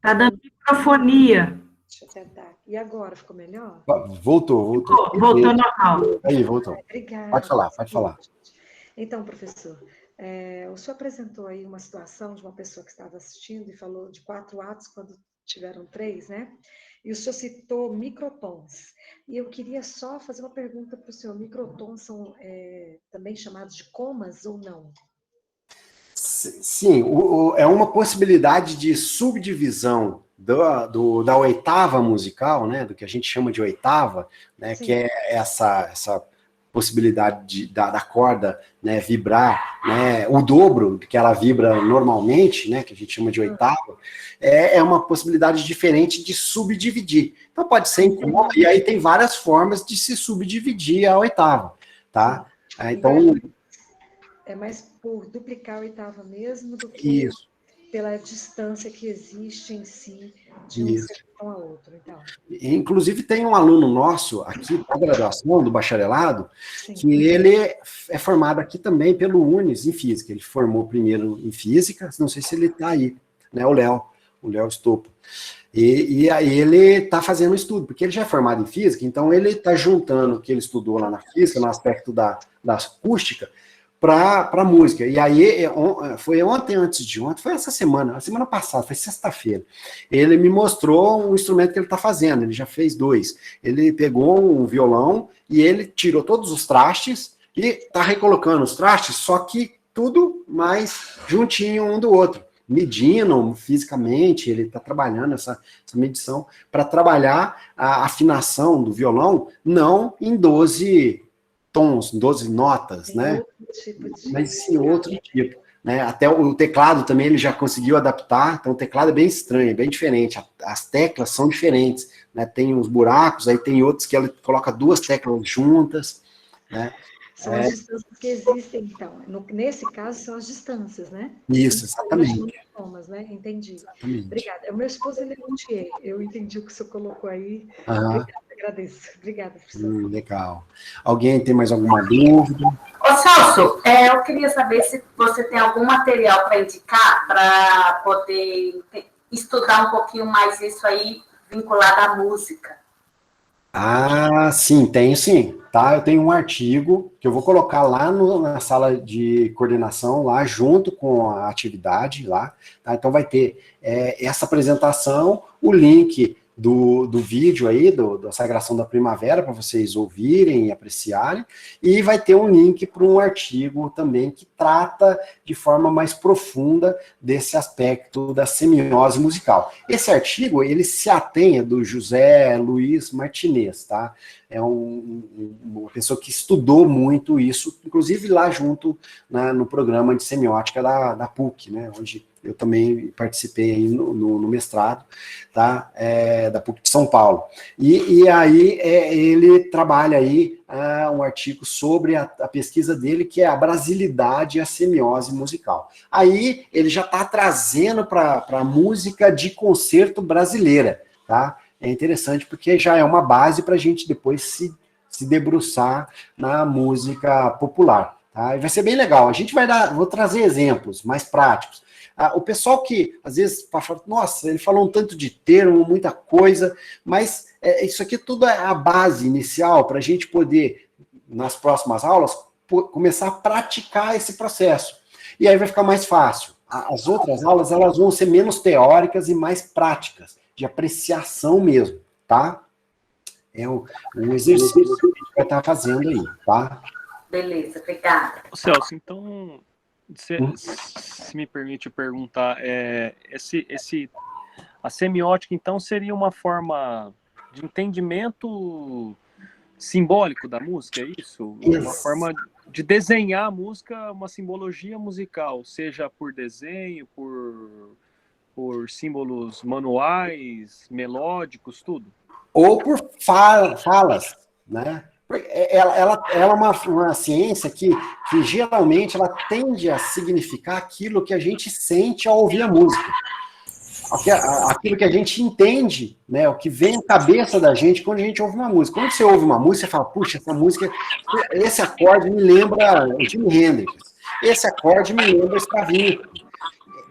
Tá dando microfonia. Deixa eu tentar. E agora, ficou melhor? Voltou. Voltou normal. Aí, voltou. Obrigada. Pode falar. Então, professor, o senhor apresentou aí uma situação de uma pessoa que estava assistindo e falou de 4 atos quando tiveram 3, né? E o senhor citou microtons. E eu queria só fazer uma pergunta para o senhor. Microtons são também chamados de comas ou não? Sim, é uma possibilidade de subdivisão da oitava musical, né, do que a gente chama de oitava, né, que é essa possibilidade da corda, né, vibrar, né, o dobro que ela vibra normalmente, né, que a gente chama de oitava, é uma possibilidade diferente de subdividir. Então pode ser em coma, e aí tem várias formas de se subdividir a oitava, tá? Então... É mais por duplicar a oitava mesmo do que Isso. Pela distância que existe em si de um setor a outro. Então. Inclusive, tem um aluno nosso aqui, da graduação, do bacharelado, que ele é formado aqui também pelo UNES, em física. Ele formou primeiro em física, não sei se ele está aí, né? O Léo Stoppo. E aí ele está fazendo estudo, porque ele já é formado em física, então ele está juntando o que ele estudou lá na física, no aspecto da acústica, para música. E aí, foi ontem, antes de ontem, foi essa semana, a semana passada, foi sexta-feira. Ele me mostrou um instrumento que ele está fazendo, ele já fez 2. Ele pegou um violão e ele tirou todos os trastes e está recolocando os trastes, só que tudo mais juntinho um do outro. medindo fisicamente, ele está trabalhando essa medição para trabalhar a afinação do violão, não em 12 tons, 12 notas, né? Mas sim outro tipo. Né? Até o teclado também ele já conseguiu adaptar, então o teclado é bem estranho, bem diferente, as teclas são diferentes, né? Tem uns buracos, aí tem outros que ele coloca 2 teclas juntas, né? São as distâncias que existem, então. Nesse caso, são as distâncias, né? Isso, exatamente. Tomas, né? Entendi. Exatamente. Obrigada. O meu esposo, ele é luthier. Eu entendi o que o senhor colocou aí. Aham. Obrigada, agradeço. Obrigada, professor. Legal. Alguém tem mais alguma dúvida? Ô, Celso, eu queria saber se você tem algum material para indicar para poder estudar um pouquinho mais isso aí, vinculado à música. Ah, sim, tenho sim, tá? Eu tenho um artigo que eu vou colocar lá na sala de coordenação, lá junto com a atividade lá, tá? Então vai ter essa apresentação, o link do vídeo aí, da Sagração da Primavera, para vocês ouvirem e apreciarem, e vai ter um link para um artigo também que trata de forma mais profunda desse aspecto da semiose musical. Esse artigo, ele se atém do José Luiz Martinez, tá? É uma pessoa que estudou muito isso, inclusive lá junto no programa de semiótica da PUC, né? Onde eu também participei aí no mestrado, tá? Da PUC de São Paulo. E aí ele trabalha aí um artigo sobre a pesquisa dele, que é a brasilidade e a semiose musical. Aí ele já está trazendo para a música de concerto brasileira, tá? É interessante porque já é uma base para a gente depois se debruçar na música popular, tá? E vai ser bem legal. A gente vou trazer exemplos mais práticos. O pessoal que, às vezes, fala, nossa, ele falou um tanto de termo, muita coisa, mas isso aqui tudo é a base inicial para a gente poder, nas próximas aulas, começar a praticar esse processo. E aí vai ficar mais fácil. As outras aulas, elas vão ser menos teóricas e mais práticas, de apreciação mesmo, tá? É um exercício que a gente vai estar fazendo aí, tá? Beleza, obrigada. Celso, então, se me permite perguntar, a semiótica, então, seria uma forma de entendimento simbólico da música, é isso? Uma forma de desenhar a música, uma simbologia musical, seja por desenho, por símbolos manuais, melódicos, tudo? Ou por falas, né? Ela é uma ciência que geralmente ela tende a significar aquilo que a gente sente ao ouvir a música. Aquilo que a gente entende, né? O que vem à cabeça da gente quando a gente ouve uma música. Quando você ouve uma música, você fala, puxa, essa música, esse acorde me lembra o Jimi Hendrix, esse acorde me lembra Stravinsky,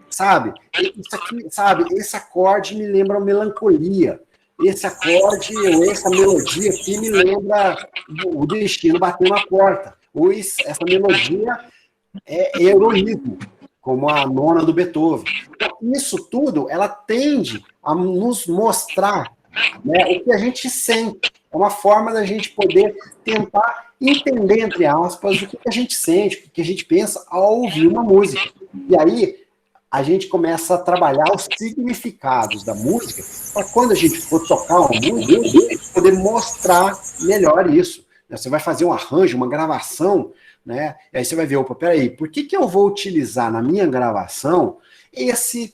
sabe? Isso aqui, sabe? Esse acorde me lembra melancolia. Esse acorde ou essa melodia aqui me lembra o destino batendo na porta. Ou essa melodia é heroísmo, como a nona do Beethoven. Então, isso tudo, ela tende a nos mostrar, né, o que a gente sente. É uma forma da gente poder tentar entender, entre aspas, o que a gente sente, o que a gente pensa ao ouvir uma música. E aí, a gente começa a trabalhar os significados da música, para quando a gente for tocar uma música, a gente poder mostrar melhor isso. Você vai fazer um arranjo, uma gravação, né? E aí você vai ver, opa, peraí, por que eu vou utilizar na minha gravação esse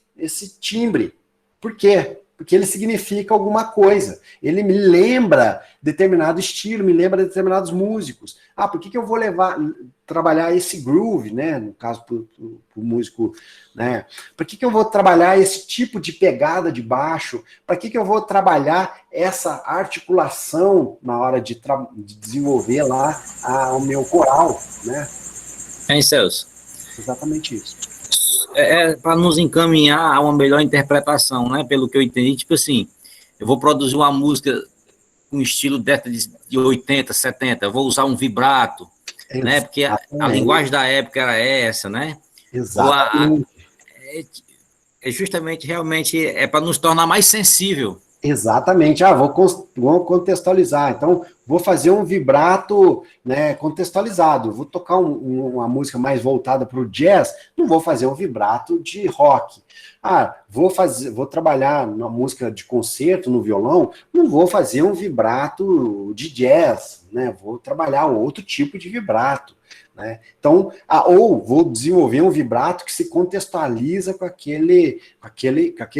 timbre? Por quê? Porque ele significa alguma coisa. Ele me lembra determinado estilo, me lembra determinados músicos. Por que eu vou trabalhar esse groove, né? No caso, para o músico, né? Por que eu vou trabalhar esse tipo de pegada de baixo? Para que eu vou trabalhar essa articulação na hora de desenvolver lá o meu coral, né? Hein, Celso? Exatamente isso. Para nos encaminhar a uma melhor interpretação, né? Pelo que eu entendi, tipo assim, eu vou produzir uma música com estilo década de 80, 70, eu vou usar um vibrato, né? Porque a linguagem da época era essa, né? Exatamente. Justamente, realmente, para nos tornar mais sensível. Exatamente. Vou contextualizar. Então, vou fazer um vibrato, né, contextualizado, vou tocar uma música mais voltada para o jazz, não vou fazer um vibrato de rock. Ah, vou trabalhar na música de concerto, no violão, não vou fazer um vibrato de jazz, né, vou trabalhar outro tipo de vibrato. Né? Então, ou vou desenvolver um vibrato que se contextualiza com aquele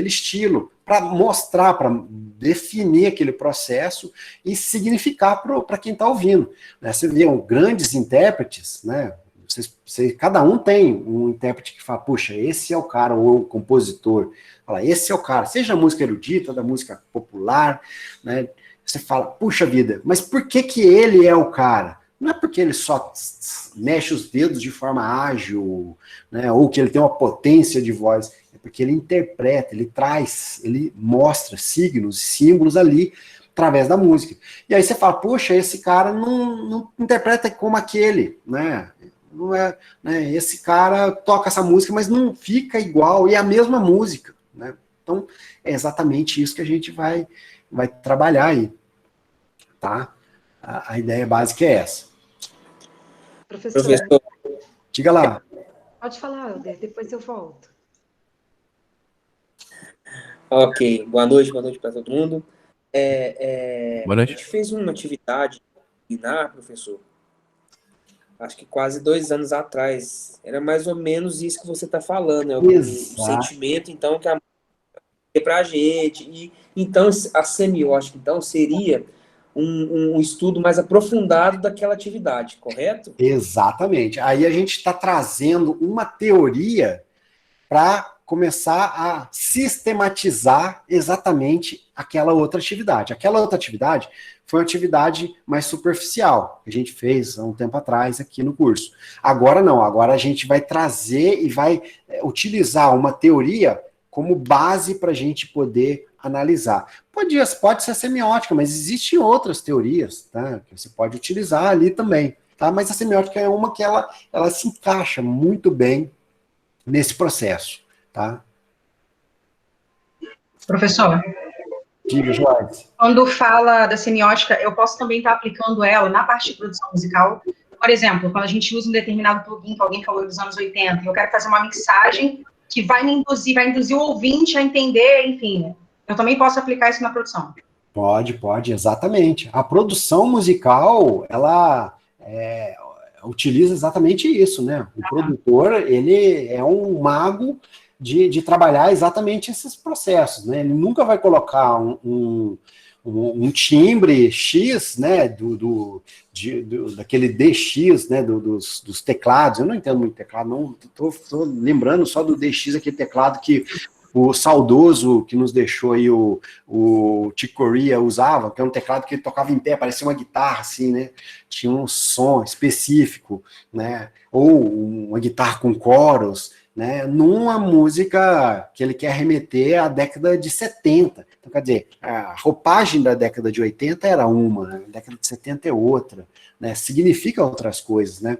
estilo, para mostrar, para definir aquele processo e significar para quem está ouvindo. Né? Você vê grandes intérpretes, né? Cada um tem um intérprete que fala, puxa, esse é o cara, ou o compositor, fala, esse é o cara, seja a música erudita, da música popular, né? Você fala, puxa vida, mas por que ele é o cara? Não é porque ele só mexe os dedos de forma ágil, né, ou que ele tem uma potência de voz, é porque ele interpreta, ele traz, ele mostra signos e símbolos ali através da música. E aí você fala, poxa, esse cara não interpreta como aquele, né? Não é, né? Esse cara toca essa música, mas não fica igual, e é a mesma música, né? Então, é exatamente isso que a gente vai trabalhar aí, tá? A ideia básica é essa. Professor, diga lá. Pode falar, Helder, depois eu volto. Ok, boa noite para todo mundo. Boa noite. A gente fez uma atividade professor, acho que quase 2 anos atrás. Era mais ou menos isso que você está falando, né? O sentimento, então, que a música para a gente. E, então, a semiótica, então, seria um estudo mais aprofundado daquela atividade, correto? Exatamente. Aí a gente está trazendo uma teoria para começar a sistematizar exatamente aquela outra atividade. Aquela outra atividade foi uma atividade mais superficial, que a gente fez há um tempo atrás aqui no curso. Agora não, agora a gente vai trazer e vai utilizar uma teoria como base para a gente poder analisar. Pode ser semiótica, mas existem outras teorias, tá, que você pode utilizar ali também. Tá? Mas a semiótica é uma que ela se encaixa muito bem nesse processo. Tá? Professor, diga, Jorge. Quando fala da semiótica, eu posso também estar aplicando ela na parte de produção musical. Por exemplo, quando a gente usa um determinado plugin que alguém falou dos anos 80, e eu quero fazer uma mixagem que vai induzir o ouvinte a entender, enfim. Eu também posso aplicar isso na produção. Pode, exatamente. A produção musical, ela utiliza exatamente isso, né? O produtor, ele é um mago de trabalhar exatamente esses processos, né? Ele nunca vai colocar um timbre X, né, daquele DX, né, dos teclados. Eu não entendo muito teclado, não. Estou lembrando só do DX, aquele teclado que o saudoso que nos deixou aí o Chick Corea usava, que é um teclado que ele tocava em pé, parecia uma guitarra, assim, né? Tinha um som específico, né? Ou uma guitarra com coros, né? Numa música que ele quer remeter à década de 70. Então, quer dizer, a roupagem da década de 80 era uma, né? A década de 70 é outra, né? Significa outras coisas, né?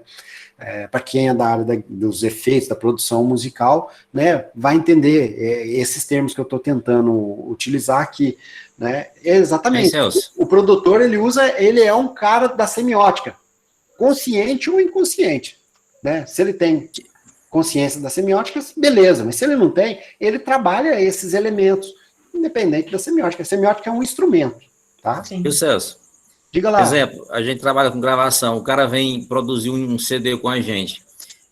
Para quem é da área dos efeitos, da produção musical, né, vai entender esses termos que eu estou tentando utilizar aqui, né, exatamente. O produtor, ele é um cara da semiótica, consciente ou inconsciente, né, se ele tem consciência da semiótica, beleza, mas se ele não tem, ele trabalha esses elementos, independente da semiótica. A semiótica é um instrumento, tá? Sim. E o Celso? Diga lá. Por exemplo, a gente trabalha com gravação, o cara vem produzir um CD com a gente,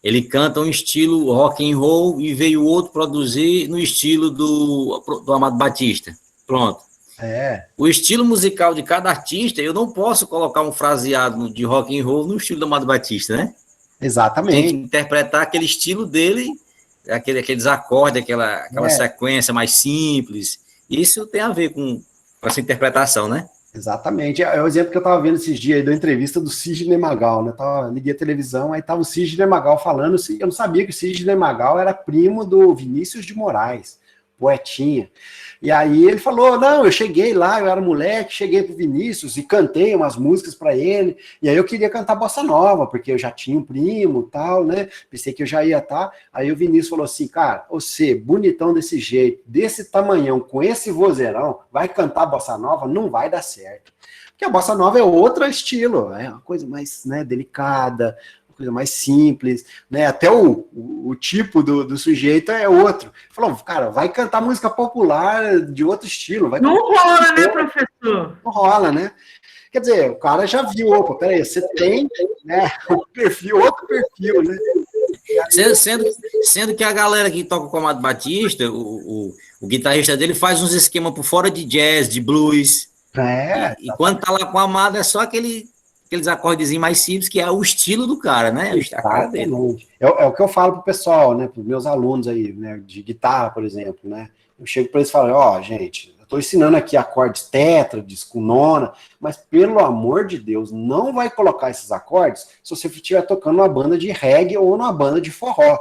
ele canta um estilo rock and roll e veio outro produzir no estilo do Amado Batista. Pronto. O estilo musical de cada artista, eu não posso colocar um fraseado de rock and roll no estilo do Amado Batista, né? Exatamente. Tem que interpretar aquele estilo dele, aqueles acordes, aquela sequência mais simples. Isso tem a ver com essa interpretação, né? Exatamente. É o exemplo que eu estava vendo esses dias aí da entrevista do Sidney Magal, né? Liguei a televisão, aí estava o Sidney Magal falando, eu não sabia que o Sidney Magal era primo do Vinícius de Moraes, poetinha. E aí ele falou, não, eu cheguei lá, eu era moleque, cheguei pro Vinícius e cantei umas músicas para ele, e aí eu queria cantar bossa nova, porque eu já tinha um primo e tal, né? Pensei que eu já ia estar. Aí o Vinícius falou assim, cara, você, bonitão desse jeito, desse tamanhão, com esse vozeirão, vai cantar bossa nova? Não vai dar certo. Porque a bossa nova é outro estilo, é uma coisa mais, né, delicada, uma coisa mais simples, né? Até o tipo do sujeito é outro. Falou, cara, vai cantar música popular de outro estilo. Vai não rola, né, professor? Não rola, né? Quer dizer, o cara já viu, opa, peraí, você tem, né, o perfil, outro perfil, né? Sendo que a galera que toca com o Amado Batista, o guitarrista dele faz uns esquemas por fora de jazz, de blues. E quando tá lá com o Amado, é só aqueles acordezinhos mais simples, que é o estilo do cara, né? A cara dele. É o que eu falo pro pessoal, né? Pros meus alunos aí, né? De guitarra, por exemplo, né? Eu chego para eles e falo, ó, gente, eu estou ensinando aqui acordes tétrades com nona, mas pelo amor de Deus, não vai colocar esses acordes se você estiver tocando numa banda de reggae ou numa banda de forró.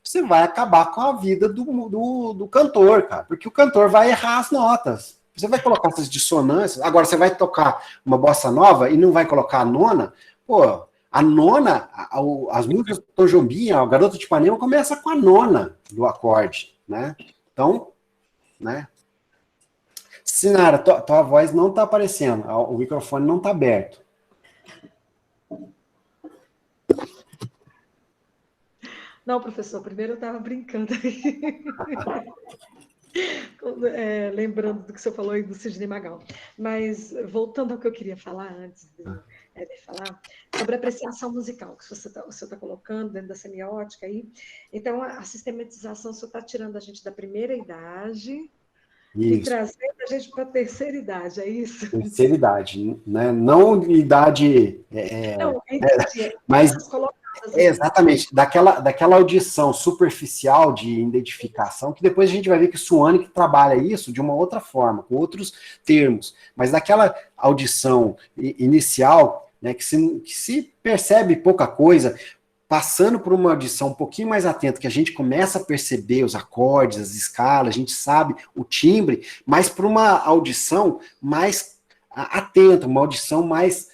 Você vai acabar com a vida do cantor, cara, porque o cantor vai errar as notas. Você vai colocar essas dissonâncias, agora você vai tocar uma bossa nova e não vai colocar a nona, pô, a nona, as músicas do Tom Jobim, o Garoto de Ipanema começa com a nona do acorde, né? Então, né? Sinara, tua voz não está aparecendo, o microfone não está aberto. Não, professor, primeiro eu estava brincando lembrando do que o senhor falou aí do Sidney Magal. Mas, voltando ao que eu queria falar antes de falar, sobre a apreciação musical, que o senhor está colocando dentro da semiótica aí. Então, a sistematização, o senhor está tirando a gente da primeira idade e trazendo a gente para a terceira idade, é isso? Terceira idade, né? Não idade... Não, mas... exatamente, daquela audição superficial de identificação, que depois a gente vai ver que o Suane trabalha isso de uma outra forma, com outros termos, mas daquela audição inicial, né, que se percebe pouca coisa, passando por uma audição um pouquinho mais atenta, que a gente começa a perceber os acordes, as escalas, a gente sabe o timbre, mas para uma audição mais atenta, uma audição mais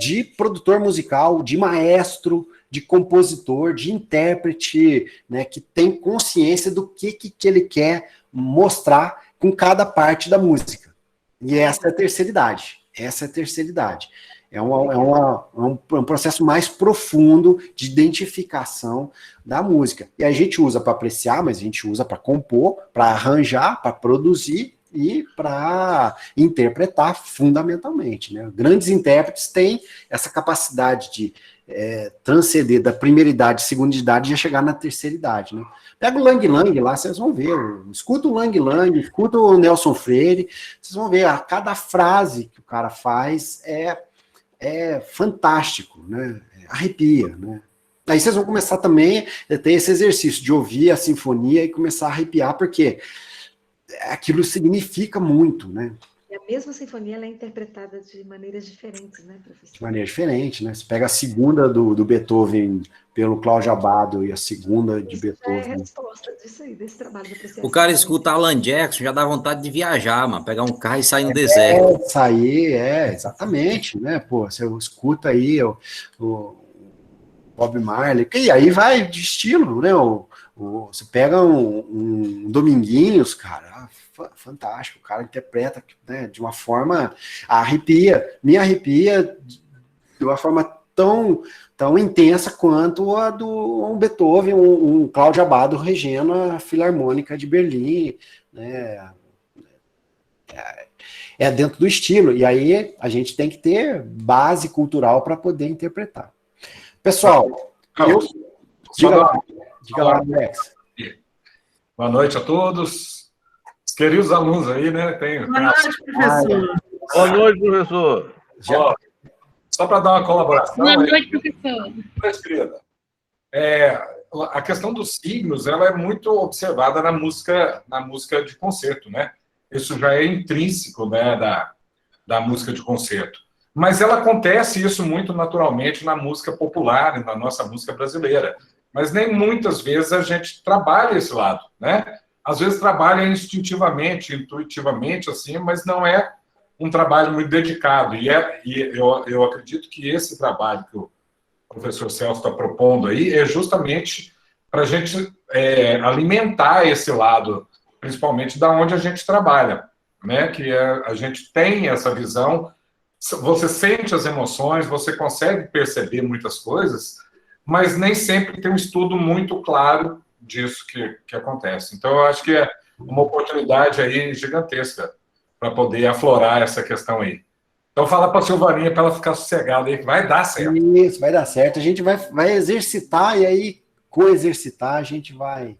de produtor musical, de maestro, de compositor, de intérprete, né, que tem consciência do que ele quer mostrar com cada parte da música. E essa é a terceira idade. Essa é a terceira idade. É um processo mais profundo de identificação da música. E a gente usa para apreciar, mas a gente usa para compor, para arranjar, para produzir e para interpretar fundamentalmente, né? Grandes intérpretes têm essa capacidade de transcender da primeira idade, segunda idade e já chegar na terceira idade, né? Pega o Lang Lang lá, vocês vão ver, escuta o Lang Lang, escuta o Nelson Freire, vocês vão ver, cada frase que o cara faz é fantástico, né? Arrepia, né? Aí vocês vão começar também a ter esse exercício de ouvir a sinfonia e começar a arrepiar, porque aquilo significa muito, né? E a mesma sinfonia ela é interpretada de maneiras diferentes, né, professor? De maneira diferente, né? Você pega a segunda do Beethoven pelo Cláudio Abbado e a segunda de Beethoven. É a resposta disso aí, desse trabalho de apreciação. O cara escuta Alan Jackson, já dá vontade de viajar, mano, pegar um carro e sair no deserto. Sair, exatamente, né? Pô, você escuta aí o Bob Marley, e aí vai de estilo, né? Você pega um Dominguinhos, cara, fantástico, o cara interpreta, né, de uma forma, me arrepia de uma forma tão intensa quanto a do Beethoven, um Cláudio Abbado regendo a Filarmônica de Berlim, né? É dentro do estilo, e aí a gente tem que ter base cultural para poder interpretar. Pessoal, diga lá, Alex. Boa noite a todos. Os queridos alunos aí, né? Boa noite, professor. Boa noite, professor. Só para dar uma colaboração. Boa noite, professor. Querida. A questão dos signos, ela é muito observada na música de concerto, né? Isso já é intrínseco, né, da música de concerto. Mas ela acontece isso muito naturalmente na música popular e na nossa música brasileira. Mas nem muitas vezes a gente trabalha esse lado, né? Às vezes trabalha instintivamente, intuitivamente, assim, mas não é um trabalho muito dedicado. E eu acredito que esse trabalho que o professor Celso está propondo aí é justamente para a gente alimentar esse lado, principalmente da onde a gente trabalha, né? Que a gente tem essa visão você sente as emoções, você consegue perceber muitas coisas, mas nem sempre tem um estudo muito claro disso que acontece. Então, eu acho que é uma oportunidade aí gigantesca para poder aflorar essa questão aí. Então, fala para a Silvaninha para ela ficar sossegada aí, que vai dar certo. Isso, vai dar certo. A gente vai exercitar e aí, co-exercitar, a gente vai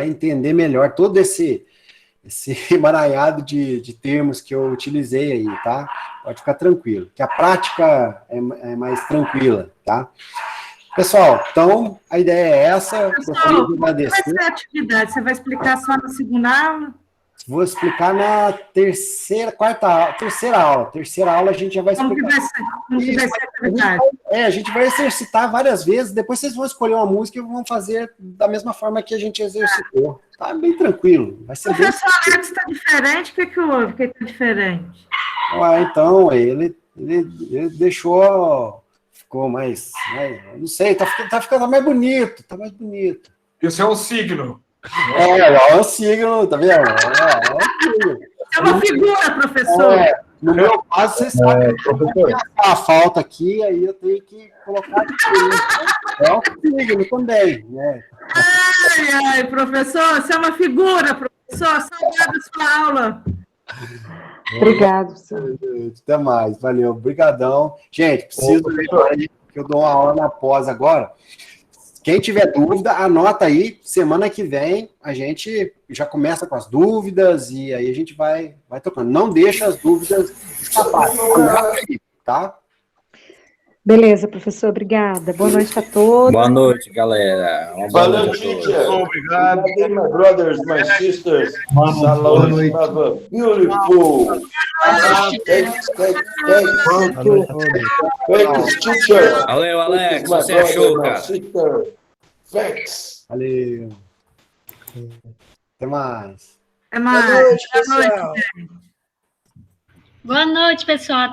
entender melhor todo esse emaranhado de termos que eu utilizei aí, tá? Pode ficar tranquilo, que a prática é mais tranquila, tá? Pessoal, então, a ideia é essa. Pessoal, como vai ser a atividade? Você vai explicar só na segunda aula? Vou explicar na terceira aula. Terceira aula a gente já vai explicar. Como que vai ser a atividade? A gente vai exercitar várias vezes, depois vocês vão escolher uma música e vão fazer da mesma forma que a gente exercitou. Tá bem tranquilo. Vai ser o professor Alex está diferente, o que houve? O que está diferente? Então, ele deixou... Ficou mais... Não sei, tá ficando mais bonito, tá mais bonito. Isso é um signo. É um signo, tá vendo? É uma figura, professor. No meu caso, vocês sabem que eu vou a falta aqui, aí eu tenho que colocar aqui. É um signo também, né? Ai, professor, você é uma figura, professor. Saudade da sua aula. Obrigado, professor. Até mais, valeu. Obrigadão. Gente, preciso aí que eu dou uma aula na pós agora. Quem tiver dúvida, anota aí. Semana que vem a gente já começa com as dúvidas e aí a gente vai tocando. Não deixa as dúvidas escaparem, tá? Beleza, professor, obrigada. Boa noite a todos. Boa noite, galera. Valeu, teacher. Obrigado. My brothers, my sisters. Boa noite. Beautiful. Thanks, teacher. Valeu, Alex. Você achou, cara? Thanks. Valeu. Até mais. Até mais. Boa noite, pessoal. Boa noite. Boa noite, pessoal.